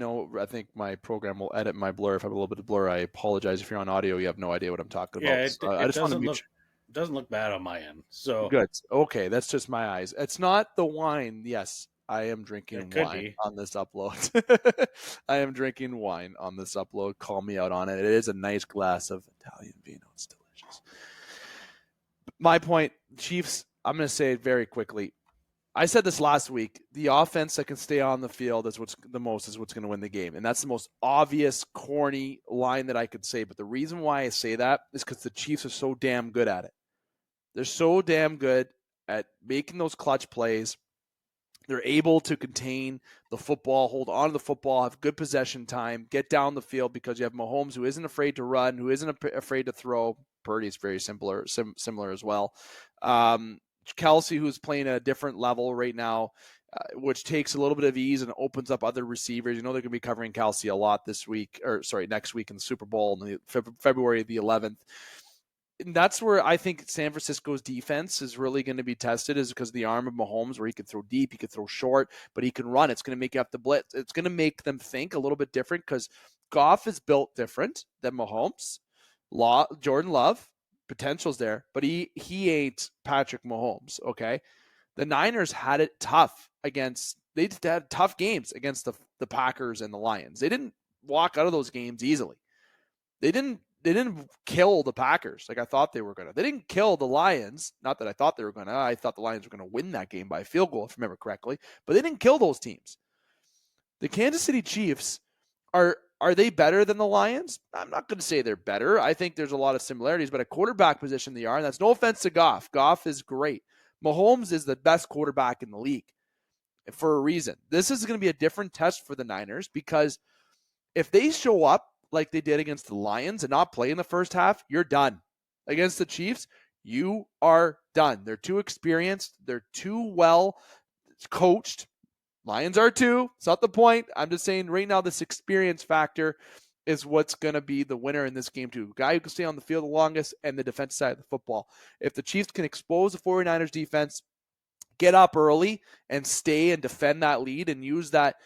think my program will edit my blur. If I have a little bit of blur, I apologize. If you're on audio, you have no idea what I'm talking about. It doesn't look bad on my end. So good. Okay, that's just my eyes. It's not the wine. Yes, I am drinking wine on this upload. I am drinking wine on this upload. Call me out on it. It is a nice glass of Italian vino. It's delicious. My point, Chiefs, I'm going to say it very quickly. I said this last week. The offense that can stay on the field is what's going to win the game. And that's the most obvious, corny line that I could say. But the reason why I say that is because the Chiefs are so damn good at it. They're so damn good at making those clutch plays. They're able to contain the football, hold on to the football, have good possession time, get down the field because you have Mahomes who isn't afraid to run, who isn't afraid to throw. Purdy's very similar as well. Kelce, who's playing at a different level right now, which takes a little bit of ease and opens up other receivers. They're going to be covering Kelce a lot next week in the Super Bowl on February the 11th. that's where I think San Francisco's defense is really going to be tested, is because of the arm of Mahomes, where he can throw deep, he can throw short, but he can run. It's going to make you have to blitz. It's going to make them think a little bit different, because Goff is built different than Mahomes. Jordan Love, potential's there, but he ain't Patrick Mahomes, okay? The Niners had it tough they had tough games against the Packers and the Lions. They didn't walk out of those games easily. They didn't kill the Packers like I thought they were going to. They didn't kill the Lions. Not that I thought they were going to. I thought the Lions were going to win that game by a field goal, if I remember correctly. But they didn't kill those teams. The Kansas City Chiefs, are they better than the Lions? I'm not going to say they're better. I think there's a lot of similarities, but at quarterback position they are, and that's no offense to Goff. Goff is great. Mahomes is the best quarterback in the league for a reason. This is going to be a different test for the Niners, because if they show up like they did against the Lions and not play in the first half, you're done. Against the Chiefs, you are done. They're too experienced. They're too well coached. Lions are too. It's not the point. I'm just saying right now this experience factor is what's going to be the winner in this game too. The guy who can stay on the field the longest and the defensive side of the football. If the Chiefs can expose the 49ers defense, get up early and stay and defend that lead and use that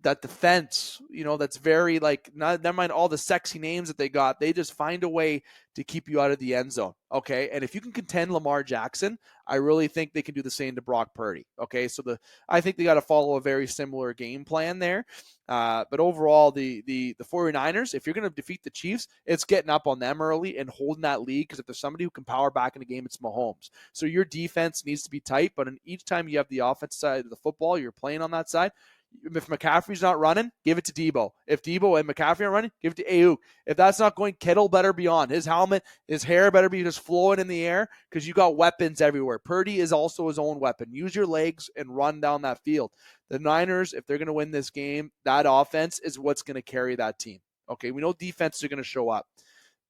defense, that's very never mind all the sexy names that they got. They just find a way to keep you out of the end zone. Okay. And if you can contend Lamar Jackson, I really think they can do the same to Brock Purdy. Okay. So I think they got to follow a very similar game plan there. But overall, the 49ers, if you're going to defeat the Chiefs, it's getting up on them early and holding that lead, because if there's somebody who can power back in a game, it's Mahomes. So your defense needs to be tight, but each time you have the offense side of the football, you're playing on that side. If McCaffrey's not running, give it to Debo. If Debo and McCaffrey are running, give it to Ayuk. If that's not going, Kittle better be on. His helmet, his hair better be just flowing in the air, because you got weapons everywhere. Purdy is also his own weapon. Use your legs and run down that field. The Niners, if they're going to win this game, that offense is what's going to carry that team. Okay, we know defenses are going to show up.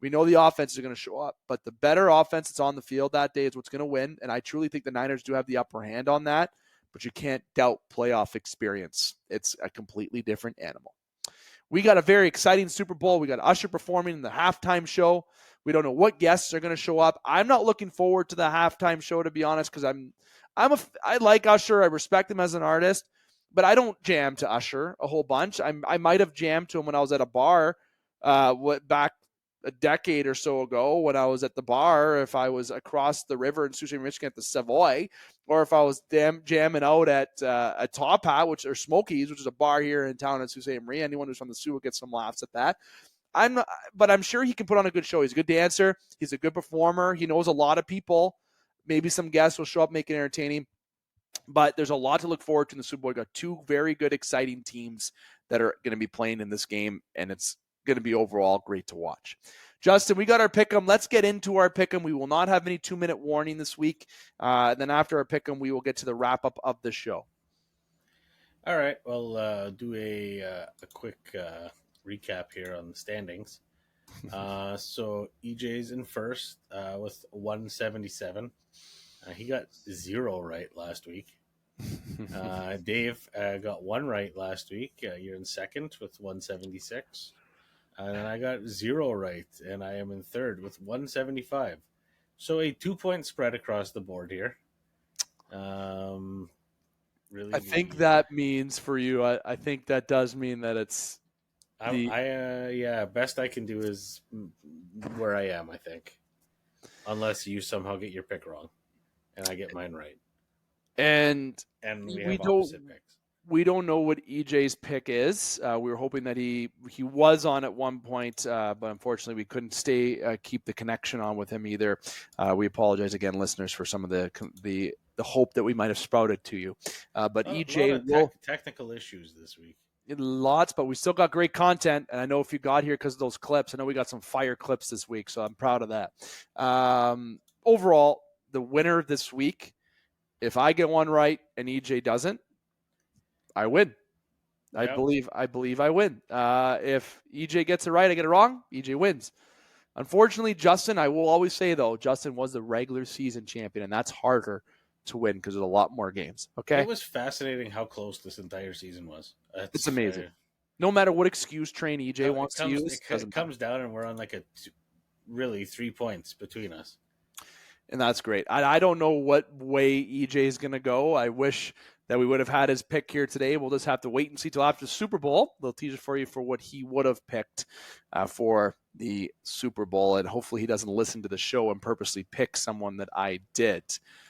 We know the offenses are going to show up, but the better offense that's on the field that day is what's going to win, and I truly think the Niners do have the upper hand on that. But you can't doubt playoff experience. It's a completely different animal. We got a very exciting Super Bowl. We got Usher performing in the halftime show. We don't know what guests are going to show up. I'm not looking forward to the halftime show, to be honest, because I like Usher. I respect him as an artist, but I don't jam to Usher a whole bunch. I might have jammed to him when I was at a bar back a decade or so ago when I was at the bar, if I was across the river in Sault Ste. Michigan at the Savoy, or if I was jamming out at a Top Hat, or Smokies, which is a bar here in town in Sault Ste. Marie. Anyone who's from the Sioux will get some laughs at that. But I'm sure he can put on a good show. He's a good dancer. He's a good performer. He knows a lot of people. Maybe some guests will show up, make it entertaining. But there's a lot to look forward to in the Super Bowl. We've got two very good, exciting teams that are going to be playing in this game, and it's going to be overall great to watch. Justin, we got our pick'em. Let's get into our pick'em. We will not have any 2-minute warning this week. Then after our pick'em, we will get to the wrap up of the show. All right. Well, do a quick recap here on the standings. So EJ's in first with 177. He got 0 right last week. Dave got 1 right last week. You're in second with 176. And I got 0 right, and I am in third with 175. So a 2-point spread across the board here. Really, I think that means for you, I think that does mean that it's best I can do is where I am, I think. Unless you somehow get your pick wrong, and I get mine right. And we have opposite picks. We don't know what EJ's pick is. We were hoping that he was on at one point, but unfortunately we couldn't keep the connection on with him either. We apologize again, listeners, for some of the hope that we might have sprouted to you. But EJ technical issues this week. Lots, but we still got great content. And I know if you got here because of those clips, I know we got some fire clips this week, so I'm proud of that. Overall, the winner this week, if I get one right and EJ doesn't, I win. I believe I win. If EJ gets it right, I get it wrong, EJ wins. Unfortunately, Justin, I will always say, though, Justin was the regular season champion, and that's harder to win because there's a lot more games. Okay? It was fascinating how close this entire season was. It's amazing. No matter what excuse train EJ wants to use. It comes down, and we're on like a really 3 points between us. And that's great. I don't know what way EJ is going to go. I wish that we would have had his pick here today. We'll just have to wait and see till after the Super Bowl. They'll tease it for you for what he would have picked for the Super Bowl. And hopefully he doesn't listen to the show and purposely pick someone that I did.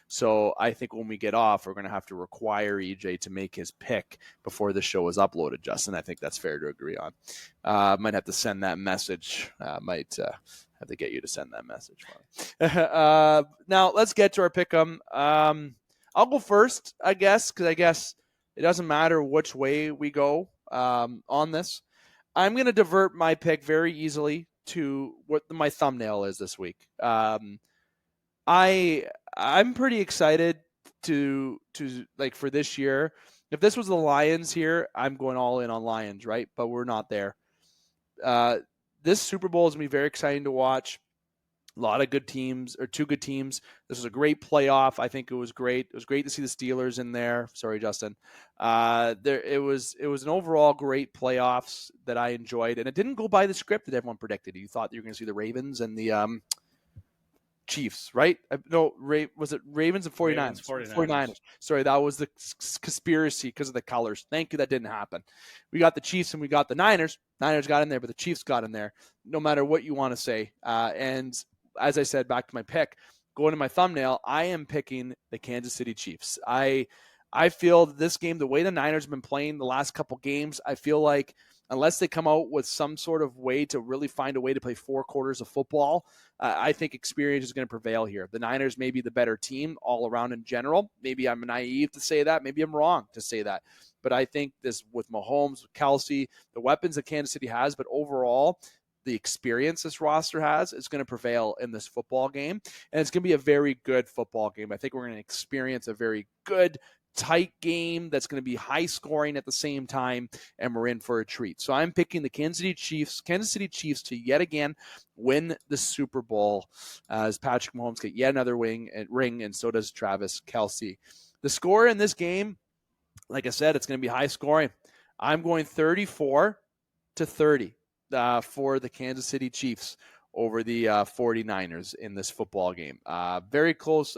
So I think when we get off, we're going to have to require EJ to make his pick before the show is uploaded, Justin. I think that's fair to agree on. Might have to send that message. Might have to get you to send that message for me. Now, let's get to our pick'em. I'll go first, I guess, because I guess it doesn't matter which way we go on this. I'm going to divert my pick very easily to what my thumbnail is this week. I'm pretty excited to like for this year. If this was the Lions here, I'm going all in on Lions, right? But we're not there. This Super Bowl is going to be very exciting to watch. A lot of good teams, or two good teams. This was a great playoff. I think it was great. It was great to see the Steelers in there. Sorry, Justin. It was an overall great playoffs that I enjoyed, and it didn't go by the script that everyone predicted. You thought you were going to see the Ravens and the Chiefs, right? No, was it Ravens and 49ers? 49ers. Sorry, that was the conspiracy because of the colors. Thank you, that didn't happen. We got the Chiefs and we got the Niners. Niners got in there, but the Chiefs got in there, no matter what you want to say. And as I said, back to my pick, going to my thumbnail, I am picking the Kansas City Chiefs. I feel this game, the way the Niners have been playing the last couple games, I feel like unless they come out with some sort of way to really find a way to play 4 quarters of football, I think experience is going to prevail here. The Niners may be the better team all around in general. Maybe I'm naive to say that. Maybe I'm wrong to say that. But I think this with Mahomes, with Kelsey, the weapons that Kansas City has, but overall, the experience this roster has is going to prevail in this football game. And it's going to be a very good football game. I think we're going to experience a very good, tight game that's going to be high scoring at the same time, and we're in for a treat. So I'm picking the Kansas City Chiefs to yet again win the Super Bowl as Patrick Mahomes get yet another ring, and so does Travis Kelce. The score in this game, like I said, it's going to be high scoring. I'm going 34-30 for the Kansas City Chiefs over the 49ers in this football game. Very close.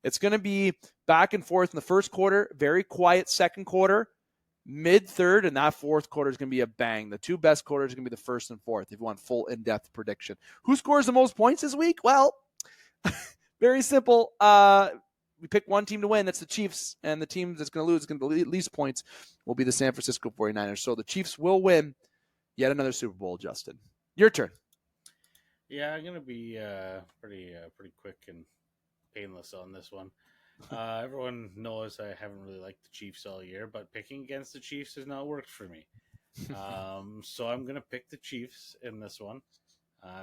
It's going to be back and forth in the first quarter, very quiet second quarter, mid-third, and that fourth quarter is going to be a bang. The two best quarters are going to be the first and fourth if you want full in-depth prediction. Who scores the most points this week? Well, very simple. We pick one team to win. That's the Chiefs, and the team that's going to lose, is going to the least points, will be the San Francisco 49ers. So the Chiefs will win yet another Super Bowl, Justin. Your turn. Yeah, I'm going to be pretty quick and painless on this one. Everyone knows I haven't really liked the Chiefs all year, but picking against the Chiefs has not worked for me. So I'm going to pick the Chiefs in this one.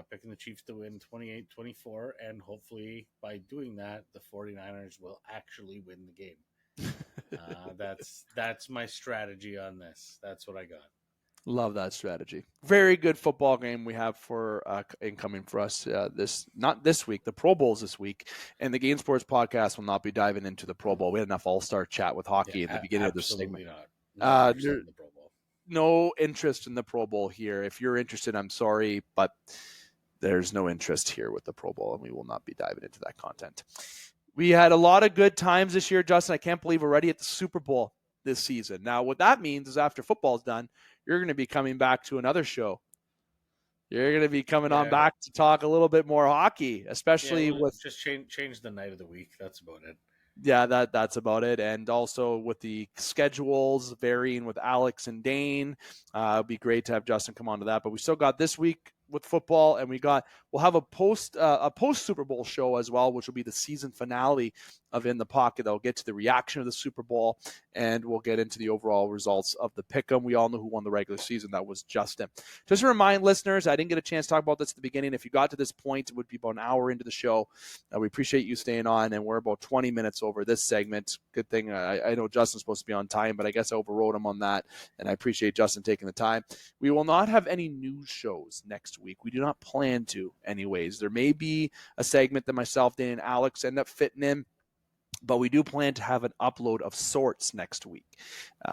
Picking the Chiefs to win 28-24, and hopefully by doing that, the 49ers will actually win the game. That's my strategy on this. That's what I got. Love that strategy. Very good football game we have for incoming for us not this week. The Pro Bowl's this week, and the Game Sports podcast will not be diving into the Pro Bowl. We had enough All-Star chat with hockey at the beginning of this segment. Not. The Pro Bowl. No interest in the Pro Bowl here. If you're interested, I'm sorry, but there's no interest here with the Pro Bowl, and we will not be diving into that content. We had a lot of good times this year, Justin. I can't believe we're already at the Super Bowl this season. Now, what that means is after football's done, you're going to be coming back to another show. You're going to be coming on back to talk a little bit more hockey, especially with just change the night of the week. That's about it. Yeah, that's about it. And also with the schedules varying with Alex and Dane, it'd be great to have Justin come on to that. But we still got this week with football, and we'll have a post Super Bowl show as well, which will be the season finale of In the Pocket. That'll get to the reaction of the Super Bowl, and we'll get into the overall results of the pick'em. We all know who won the regular season. That was Justin. Just to remind listeners, I didn't get a chance to talk about this at the beginning. If you got to this point, it would be about an hour into the show. We appreciate you staying on, and we're about 20 minutes over this segment. Good thing I know Justin's supposed to be on time, but I guess I overrode him on that, and I appreciate Justin taking the time. We will not have any news shows next week. We do not plan to anyways. There may be a segment that myself, Dan, and Alex end up fitting in, but we do plan to have an upload of sorts next week,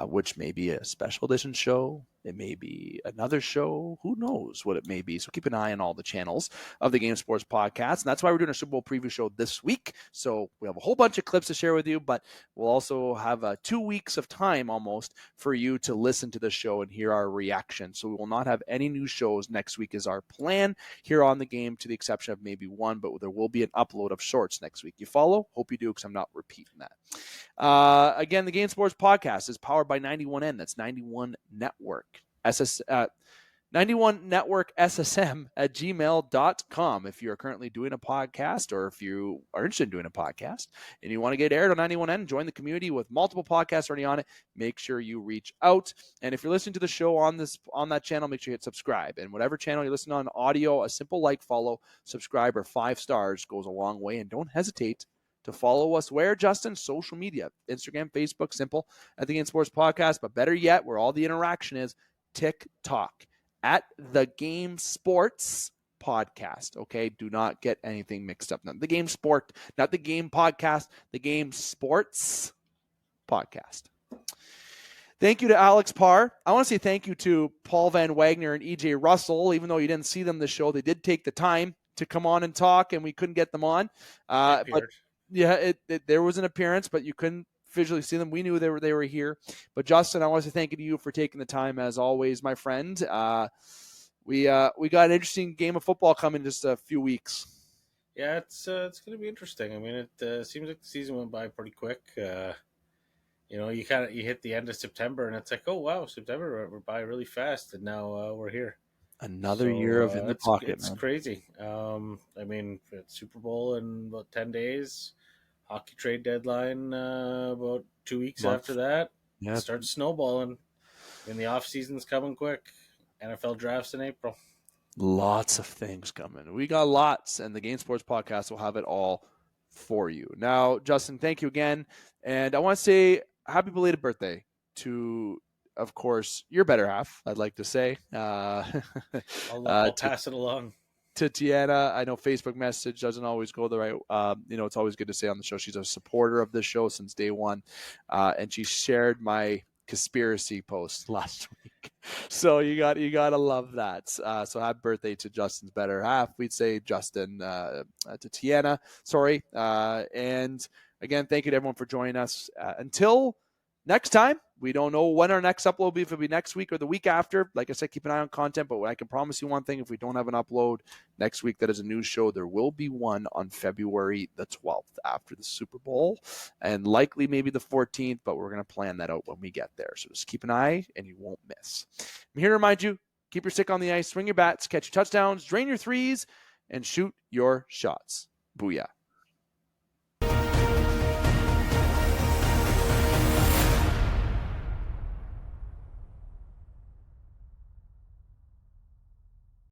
which may be a special edition show. It may be another show. Who knows what it may be? So keep an eye on all the channels of the Game Sports Podcast. And that's why we're doing a Super Bowl preview show this week. So we have a whole bunch of clips to share with you, but we'll also have 2 weeks of time almost for you to listen to the show and hear our reaction. So we will not have any new shows next week is our plan here on the game, to the exception of maybe one, but there will be an upload of shorts next week. You follow? Hope you do, because I'm not repeating that. Again, the Game Sports Podcast is powered by 91N. That's 91 Network. 91 Network SSM at gmail.com. If you're currently doing a podcast, or if you are interested in doing a podcast and you want to get aired on 91N, join the community with multiple podcasts already on it, make sure you reach out. And if you're listening to the show on that channel, make sure you hit subscribe. And whatever channel you listen on audio, a simple like, follow, subscribe, or 5 stars goes a long way. And don't hesitate to follow us where, Justin? Social media, Instagram, Facebook, simple at the Game Sports Podcast. But better yet, where all the interaction is, TikTok at the Game Sports Podcast. Okay, do not get anything mixed up. Not the Game Sport, not the Game Podcast, the Game Sports Podcast. Thank you to Alex Parr. I want to say thank you to Paul Van Wagner and EJ Russell. Even though you didn't see them this show, they did take the time to come on and talk, and we couldn't get them on. But yeah, there was an appearance, but you couldn't visually see them. We knew they were here. But Justin, I want to say thank you to you for taking the time, as always, my friend. We got an interesting game of football coming in just a few weeks. Yeah, it's going to be interesting. I mean, it seems like the season went by pretty quick. You hit the end of September, and it's like, oh wow, September we're by really fast, and now we're here. Another year of in the pocket. It's crazy. I mean, Super Bowl in about 10 days. Hockey trade deadline about 2 weeks after that. Yeah. It starts snowballing. And the off season's coming quick. NFL drafts in April. Lots of things coming. We got lots, and the Game Sports Podcast will have it all for you. Now, Justin, thank you again. And I want to say happy belated birthday to, of course, your better half, I'd like to say. I'll pass it along. To Tiana. I know Facebook message doesn't always go the right. It's always good to say on the show. She's a supporter of this show since day one. And she shared my conspiracy post last week. So you got to love that. So happy birthday to Justin's better half. We'd say Justin to Tiana. Sorry. And again, thank you to everyone for joining us. Until next time, we don't know when our next upload will be, if it'll be next week or the week after. Like I said, keep an eye on content, but I can promise you one thing: if we don't have an upload next week that is a news show, there will be one on February the 12th after the Super Bowl, and likely maybe the 14th, but we're going to plan that out when we get there. So just keep an eye and you won't miss. I'm here to remind you, keep your stick on the ice, swing your bats, catch your touchdowns, drain your threes, and shoot your shots. Booyah.